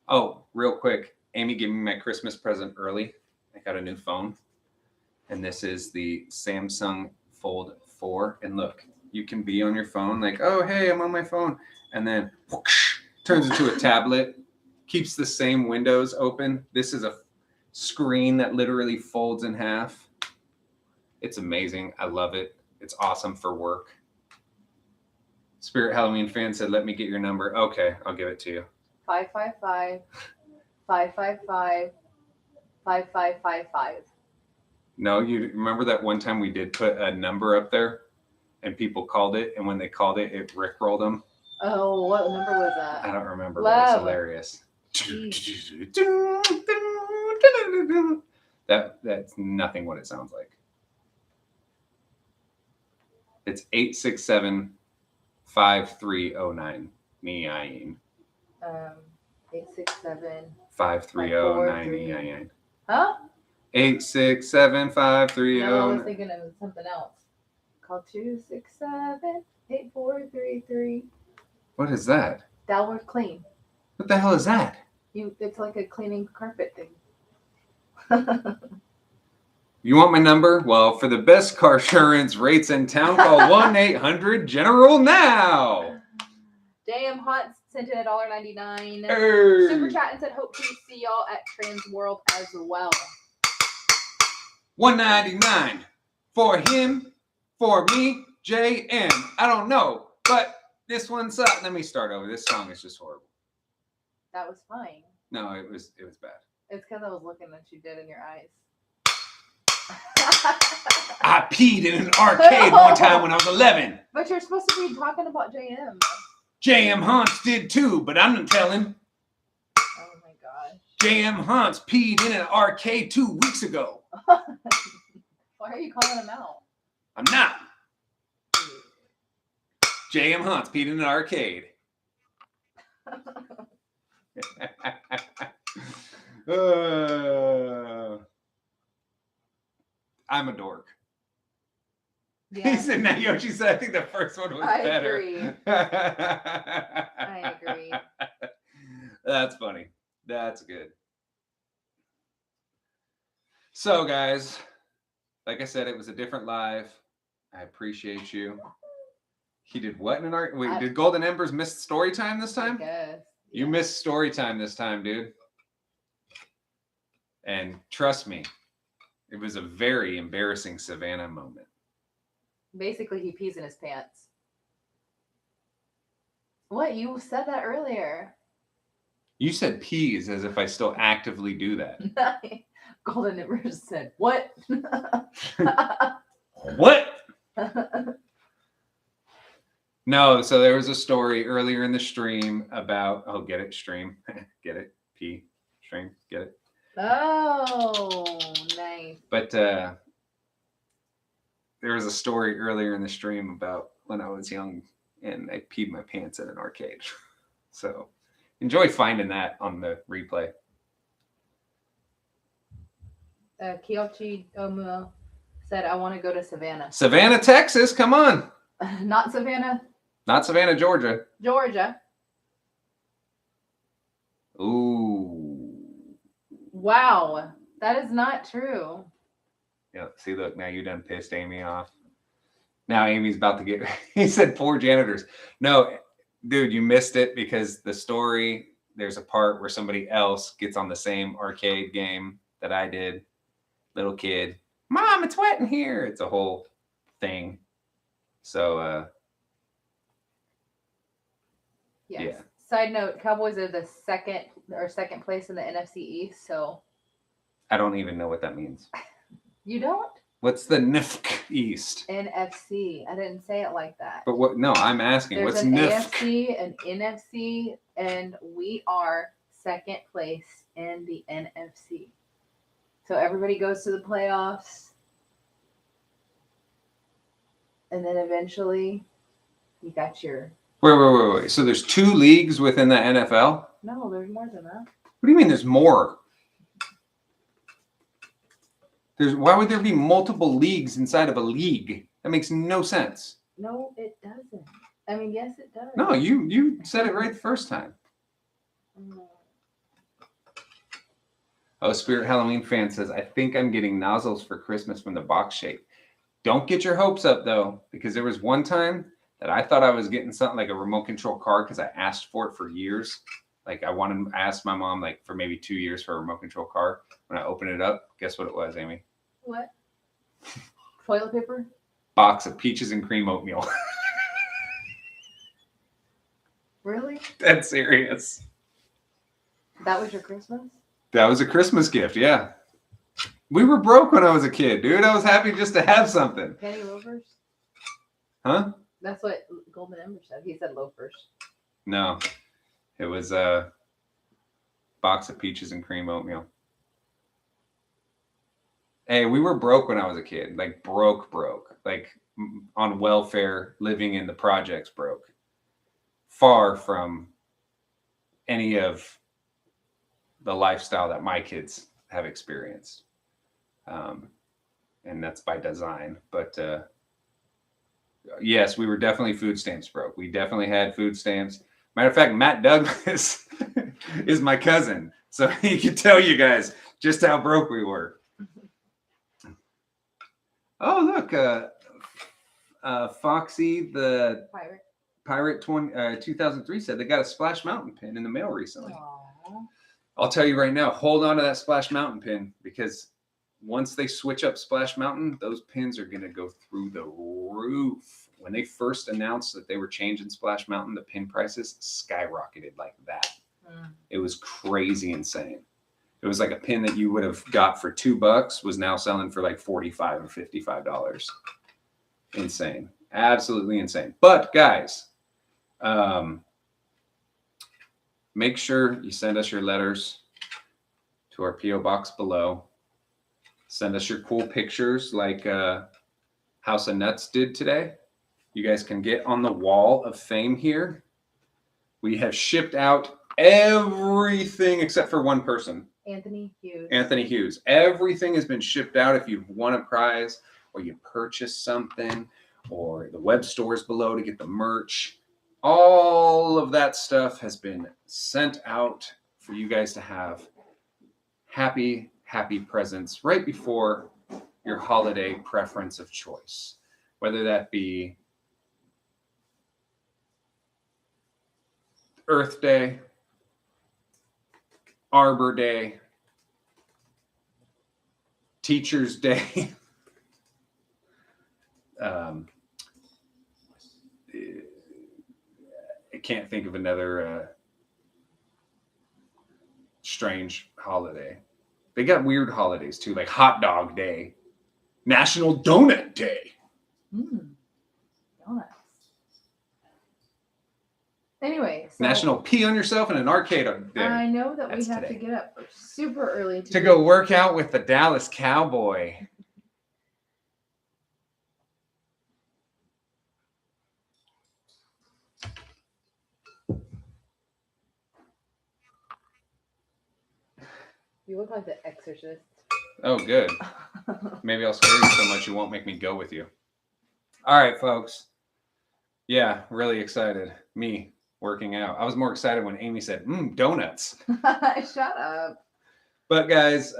Oh, real quick. Amy gave me my Christmas present early. I got a new phone. And this is the Samsung Fold 4. And look, you can be on your phone like, oh, hey, I'm on my phone. And then whoosh, turns into a tablet. Keeps the same windows open. This is a screen that literally folds in half. It's amazing. I love it. It's awesome for work. Spirit Halloween fan said, let me get your number. Okay, I'll give it to you. 555-555-5555. No, you remember that one time we did put a number up there and people called it, and when they called it, it rickrolled them? Oh, what number was that? I don't remember, but it's hilarious. That's nothing what it sounds like. It's 867-5309. Me-eyeing. 867 5309. Huh? 867-5309. No, I was thinking of something else. Call 267-8433. What is that? Downward clean. What the hell is that? It's like a cleaning carpet thing. You want my number? Well, for the best car insurance rates in town, call 1-800-GENERAL now. JM Hunt sent in $1.99. Hey. Super chat and said, hope to see y'all at Transworld as well. $1.99 for him, for me, JM. I don't know, but this one's up. Let me start over. This song is just horrible. That was fine. No, it was bad. It's because I was looking at you dead in your eyes. I peed in an arcade one time when I was 11. But you're supposed to be talking about JM. JM Hunts did too, but I'm not telling. Oh my gosh. J.M. Hunts peed in an arcade 2 weeks ago. Why are you calling him out? I'm not. J.M. Hunts peed in an arcade. I'm a dork. Yeah. He said, now Yoshi said, I think the first one was better. Agree. I agree. That's funny. That's good. So, guys, like I said, it was a different live. I appreciate you. He did what in an art? Wait, did Golden Embers miss story time this time? I guess. You missed story time this time, dude. And trust me, it was a very embarrassing Savannah moment. Basically, he pees in his pants. What? You said that earlier. You said peas as if I still actively do that. Golden Embers said, what? What? No, so there was a story earlier in the stream about, oh, get it, stream. Get it? P, stream, get it? Oh, nice. But there was a story earlier in the stream about when I was young and I peed my pants at an arcade. So enjoy finding that on the replay. Kiyoshi Omuo said, I want to go to Savannah. Savannah, Texas, come on. Not Savannah. Not Savannah, Georgia. Georgia. Ooh. Wow. That is not true. Yeah, see, look, now you done pissed Amy off. Now Amy's about to get, he said 4 janitors. No, dude, you missed it because the story, there's a part where somebody else gets on the same arcade game that I did. Little kid. Mom, it's wet in here. It's a whole thing. So, yes. Yeah. Side note, Cowboys are the second place in the NFC East, so. I don't even know what that means. You don't? What's the NIFC East? NFC. I didn't say it like that. But what? No, I'm asking. There's What's an NIFC? AFC, an NFC, and we are second place in the NFC. So everybody goes to the playoffs. And then eventually you got your... Wait. So there's 2 leagues within the NFL? No, there's more than that. What do you mean there's more? Why would there be multiple leagues inside of a league? That makes no sense. No, it doesn't. I mean, yes, it does. No, you said it right the first time. Oh, Spirit Halloween fan says, I think I'm getting nozzles for Christmas from the box shape. Don't get your hopes up, though, because there was one time that I thought I was getting something like a remote control car because I asked for it for years. Like I asked my mom like for maybe 2 years for a remote control car. When I opened it up, guess what it was, Amy? What? Toilet paper? Box of peaches and cream oatmeal. Really? That's serious. That was your Christmas? That was a Christmas gift, yeah. We were broke when I was a kid, dude. I was happy just to have something. Penny loafers? Huh? That's what Golden Ember said. He said loafers. No. It was a box of peaches and cream oatmeal. Hey, we were broke when I was a kid. Like broke. Like on welfare, living in the projects broke. Far from any of the lifestyle that my kids have experienced. And that's by design. But yes, we were definitely food stamps broke. We definitely had food stamps. Matter of fact, Matt Douglas is my cousin. So he can tell you guys just how broke we were. Oh, look. Foxy, the Pirate 2003 said they got a Splash Mountain pin in the mail recently. Aww. I'll tell you right now, hold on to that Splash Mountain pin because once they switch up Splash Mountain, those pins are going to go through the roof. When they first announced that they were changing Splash Mountain, the pin prices skyrocketed like that. It was crazy insane. It was like a pin that you would have got for $2 was now selling for like $45 or $55. Insane. Absolutely insane. But guys, make sure you send us your letters to our P.O. box below. Send us your cool pictures like House of Nuts did today. You guys can get on the wall of fame here. We have shipped out everything except for one person. Anthony Hughes. Anthony Hughes. Everything has been shipped out. If you've won a prize or you purchased something or the web stores below to get the merch, all of that stuff has been sent out for you guys to have happy, happy presents right before your holiday preference of choice. Whether that be Earth Day, Arbor Day, Teacher's Day. I can't think of another strange holiday. They got weird holidays too, like Hot Dog Day, National Donut Day. Donuts. Anyway, so National Pee on Yourself in an Arcade Day. I know that That's we have today. to get up super early To go work out with the Dallas Cowboy. You look like the Exorcist. Oh, good. Maybe I'll scare you so much you won't make me go with you. All right, folks. Yeah, really excited. Me working out. I was more excited when Amy said, donuts. Shut up. But guys,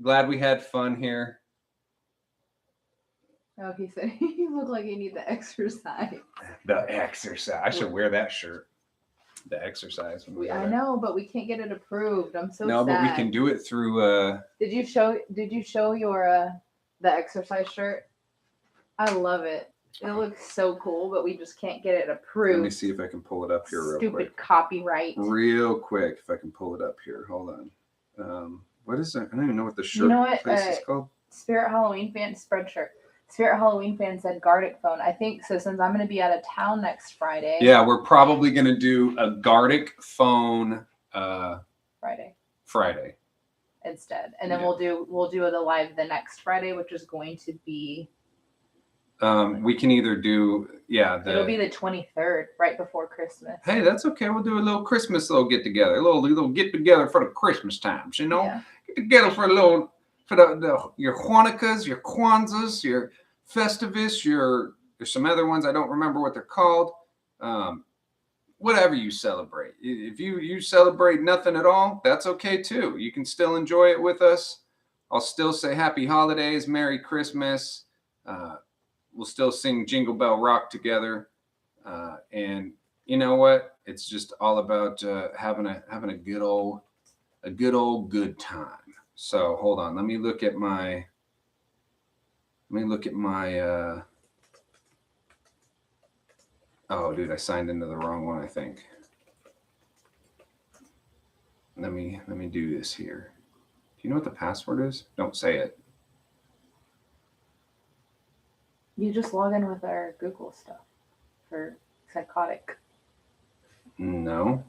glad we had fun here. Oh, he said you look like you need the exercise. The exercise. I should wear that shirt. The exercise. I know, but we can't get it approved. I'm so no, sad. but we can do it through. Did you show your the exercise shirt? I love it. It looks so cool, but we just can't get it approved. Let me see if I can pull it up here real Stupid quick. copyright. Real quick, if I can pull it up here. Hold on. What is that? I don't even know what the shirt place is called. Spirit Halloween fan spreadshirt. Spirit Halloween fan said Gardic phone. I think so. Since I'm going to be out of town next Friday. Yeah, we're probably going to do a Gardic phone Friday instead, and then we'll do the live the next Friday, which is going to be. We can either do it'll be the 23rd, right before Christmas. Hey, that's okay. We'll do a little Christmas get together, a little get together for the Christmas times. You know, get together for a little. For your Hanukkahs, your Kwanzas, your Festivus, there's some other ones I don't remember what they're called. Whatever you celebrate. If you celebrate nothing at all, that's okay too. You can still enjoy it with us. I'll still say Happy Holidays, Merry Christmas. We'll still sing Jingle Bell Rock together. And you know what? It's just all about having a good old time. So hold on, let me look at my oh dude, I signed into the wrong one, I think. Let me do this here. Do you know what the password is? Don't say it. You just log in with our Google stuff for Psychotic. No.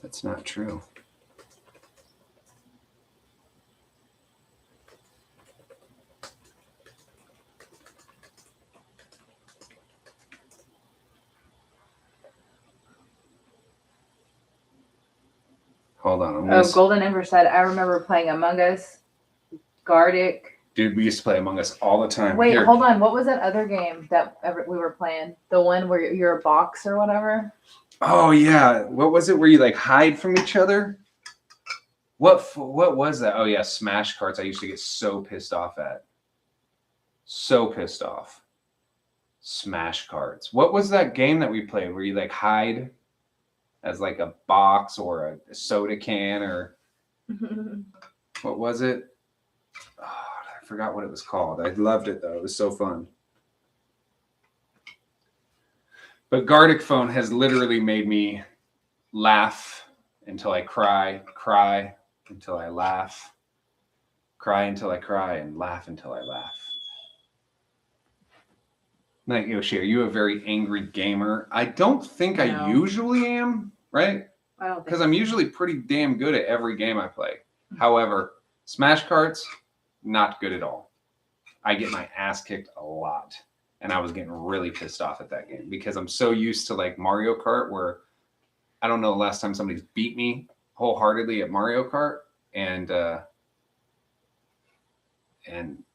That's not true. Hold on. Golden Ember said, I remember playing Among Us, Gardic. Dude, we used to play Among Us all the time. Wait, hold on. What was that other game that we were playing? The one where you're a box or whatever? Oh yeah, what was it? Where you like hide from each other? What was that? Oh yeah, Smash Cards. I used to get so pissed off at. So pissed off. Smash Cards. What was that game that we played where you like hide as like a box or a soda can or what was it? Oh, I forgot what it was called. I loved it though. It was so fun. But Gardic phone has literally made me laugh until I cry until I laugh, cry until I cry, and laugh until I laugh. Like Yoshi, are you a very angry gamer? I don't think I usually am, right? I don't think because I'm usually pretty damn good at every game I play. However, Smash Karts, not good at all. I get my ass kicked a lot. And I was getting really pissed off at that game because I'm so used to like Mario Kart where I don't know the last time somebody's beat me wholeheartedly at Mario Kart. And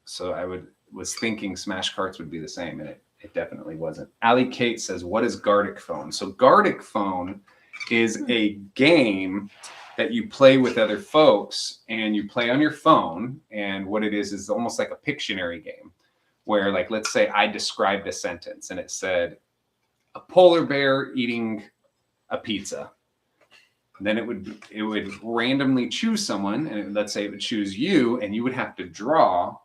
so was thinking Smash Karts would be the same, and it definitely wasn't. Ali Kate says, what is Gartic Phone? So Gartic Phone is a game that you play with other folks, and you play on your phone. And what it is almost like a Pictionary game where, like, let's say I described a sentence and it said a polar bear eating a pizza. And then it would randomly choose someone, and let's say it would choose you, and you would have to draw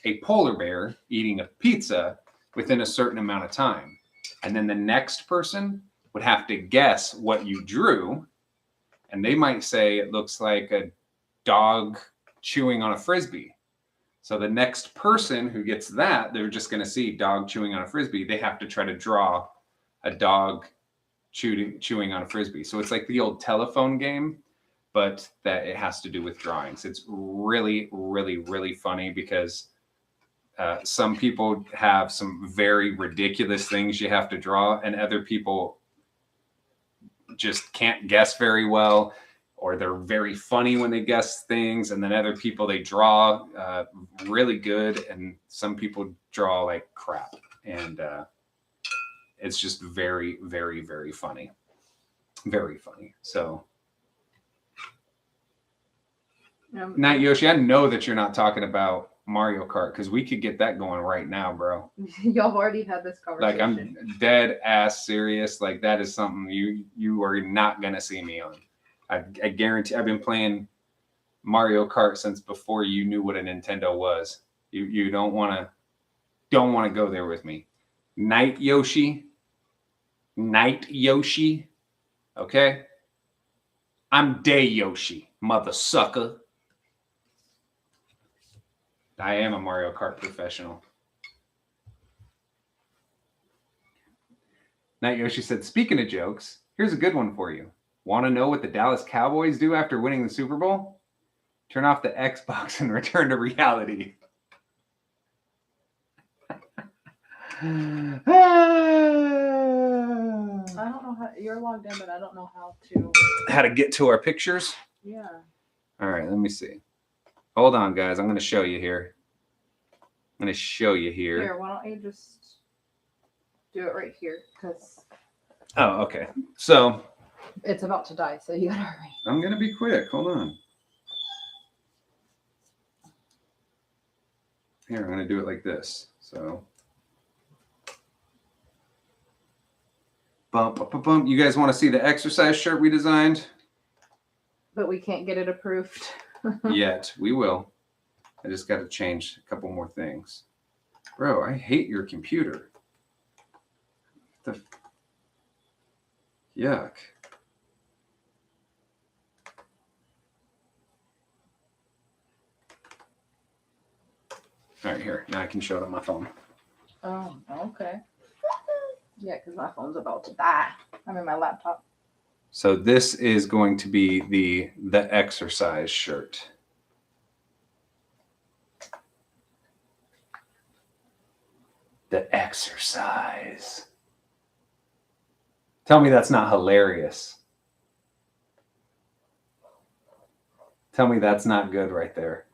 a polar bear eating a pizza within a certain amount of time. And then the next person would have to guess what you drew. And they might say it looks like a dog chewing on a Frisbee. So the next person who gets that, they're just going to see dog chewing on a Frisbee. They have to try to draw a dog chewing on a Frisbee. So it's like the old telephone game, but that it has to do with drawings. It's really, really, really funny because some people have some very ridiculous things you have to draw, and other people just can't guess very well, or they're very funny when they guess things. And then other people, they draw really good, and some people draw like crap. And it's just very, very, very funny. Very funny. So, Night Yoshi, I know that you're not talking about Mario Kart because we could get that going right now, bro. Y'all already had this conversation. Like, I'm dead ass serious. Like, that is something you are not gonna see me on. I guarantee. I've been playing Mario Kart since before you knew what a Nintendo was. You don't want to go there with me. Night Yoshi. Okay? I'm Day Yoshi, mother sucker. I am a Mario Kart professional. Night Yoshi said, speaking of jokes, here's a good one for you. Want to know what the Dallas Cowboys do after winning the Super Bowl? Turn off the Xbox and return to reality. I don't know how you're logged in, but I don't know how to get to our pictures. Yeah. All right, let me see. Hold on, guys. I'm going to show you here. Here, why don't you just do it right here? Because oh, okay. So it's about to die, so you gotta hurry. I'm going to be quick. Hold on. Here, I'm going to do it like this. So bump. You guys want to see the exercise shirt we designed? But we can't get it approved. Yet. We will. I just got to change a couple more things. Bro, I hate your computer. Yuck. All right, here. Now I can show it on my phone. Oh, okay. Yeah, because my phone's about to die. I mean, my laptop. So this is going to be the exercise shirt. The exercise. Tell me that's not hilarious. Tell me that's not good right there.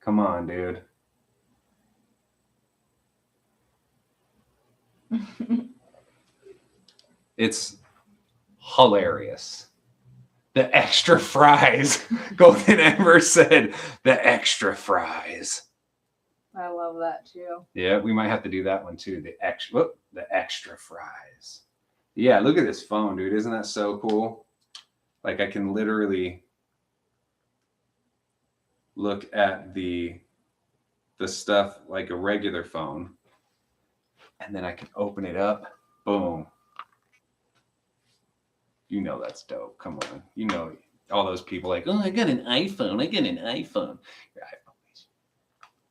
Come on, dude. It's hilarious. The extra fries. Golden Ember said the extra fries. I love that too. Yeah, we might have to do that one too. The extra fries. Yeah, look at this phone, dude. Isn't that so cool? Like, I can literally look at the stuff like a regular phone, and then I can open it up. Boom. You know that's dope. Come on. You know all those people like, oh, I got an iPhone. Your iPhone.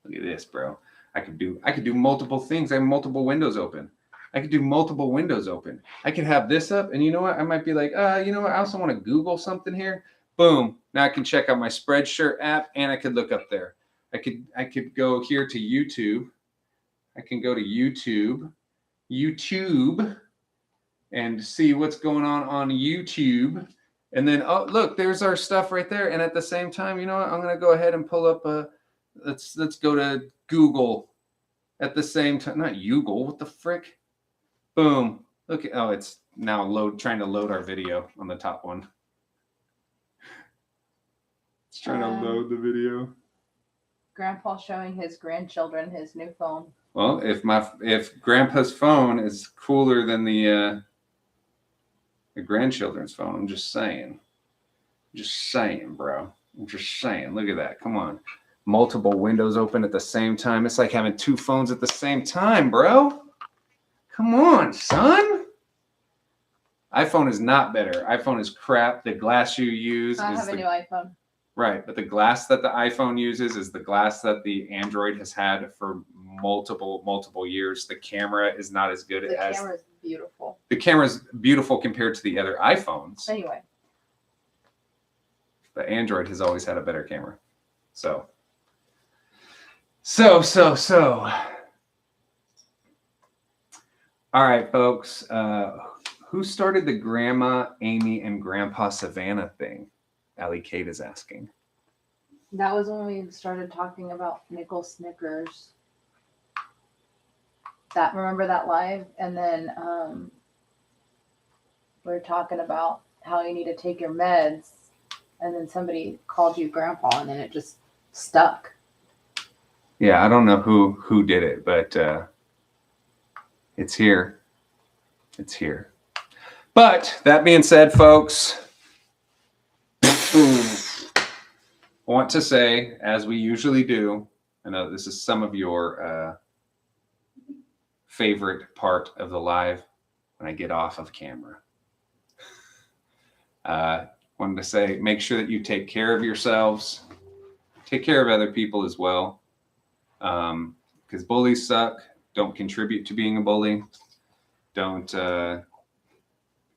Look at this, bro. I could do multiple things. I have multiple windows open. I could do multiple windows open. I could have this up, and you know what? I might be like, you know what? I also want to Google something here. Boom. Now I can check out my Spreadshirt app, and I could look up there. I could go here to YouTube. I can go to YouTube, and see what's going on YouTube. And then, oh, look, there's our stuff right there. And at the same time, you know what? I'm going to go ahead and pull up let's go to Google at the same time. Not Google, what the frick? Boom. Look, oh, it's now trying to load our video on the top one. It's trying to load the video. Grandpa showing his grandchildren his new phone. Well, if Grandpa's phone is cooler than the grandchildren's phone, I'm just saying. Just saying, bro. I'm just saying. Look at that. Come on. Multiple windows open at the same time. It's like having two phones at the same time, bro. Come on, son. iPhone is not better. iPhone is crap. The glass you use I have a new iPhone. Right, but the glass that the iPhone uses is the glass that the Android has had for multiple years. The camera is not as good as... The camera is beautiful. The camera is beautiful compared to the other iPhones. Anyway. The Android has always had a better camera. So. All right, folks. Who started the Grandma Amy and Grandpa Savannah thing? Allie Kate is asking. That was when we started talking about nickel Snickers. Remember that live? And then we were talking about how you need to take your meds. And then somebody called you Grandpa, and then it just stuck. Yeah, I don't know who did it, but it's here. It's here. But that being said, folks, I want to say, as we usually do, I know this is some of your favorite part of the live when I get off of camera. Wanted to say, make sure that you take care of yourselves. Take care of other people as well. Because bullies suck. Don't contribute to being a bully. Don't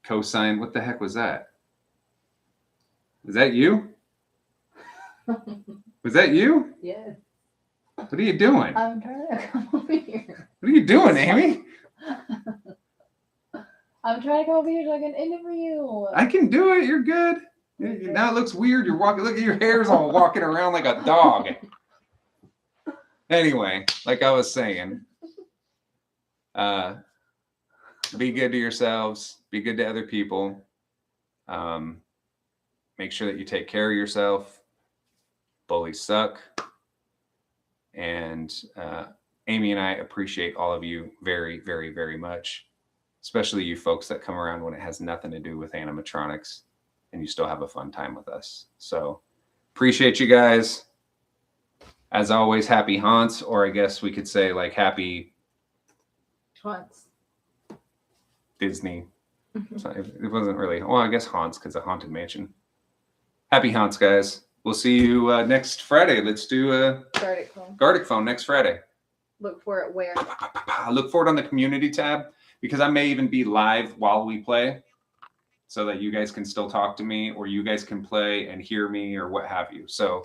co-sign. What the heck was that? Is that you? Was that you? Yeah. What are you doing? I'm trying to come over here. What are you doing, Amy? I'm trying to come over here so I can end it for you. I can do it. You're good. Now it looks weird. You're walking. Look at your hair's all walking around like a dog. Anyway, like I was saying, be good to yourselves. Be good to other people. Make sure that you take care of yourself. Bullies suck. And Amy and I appreciate all of you very, very, very much. Especially you folks that come around when it has nothing to do with animatronics and you still have a fun time with us. So appreciate you guys. As always, happy haunts, or I guess we could say like happy haunts. Disney. So it wasn't really, well, I guess haunts because a haunted mansion. Happy haunts, guys. We'll see you next Friday. Let's do a Gardic phone next Friday. Look for it where? Look for it on the community tab because I may even be live while we play so that you guys can still talk to me or you guys can play and hear me or what have you. So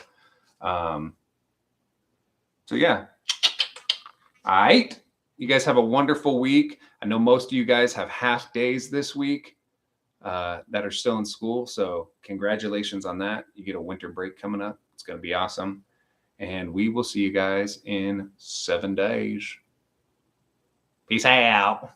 yeah. All right. You guys have a wonderful week. I know most of you guys have half days this week that are still in school. So congratulations on that. You get a winter break coming up. It's going to be awesome. And we will see you guys in 7 days. Peace out.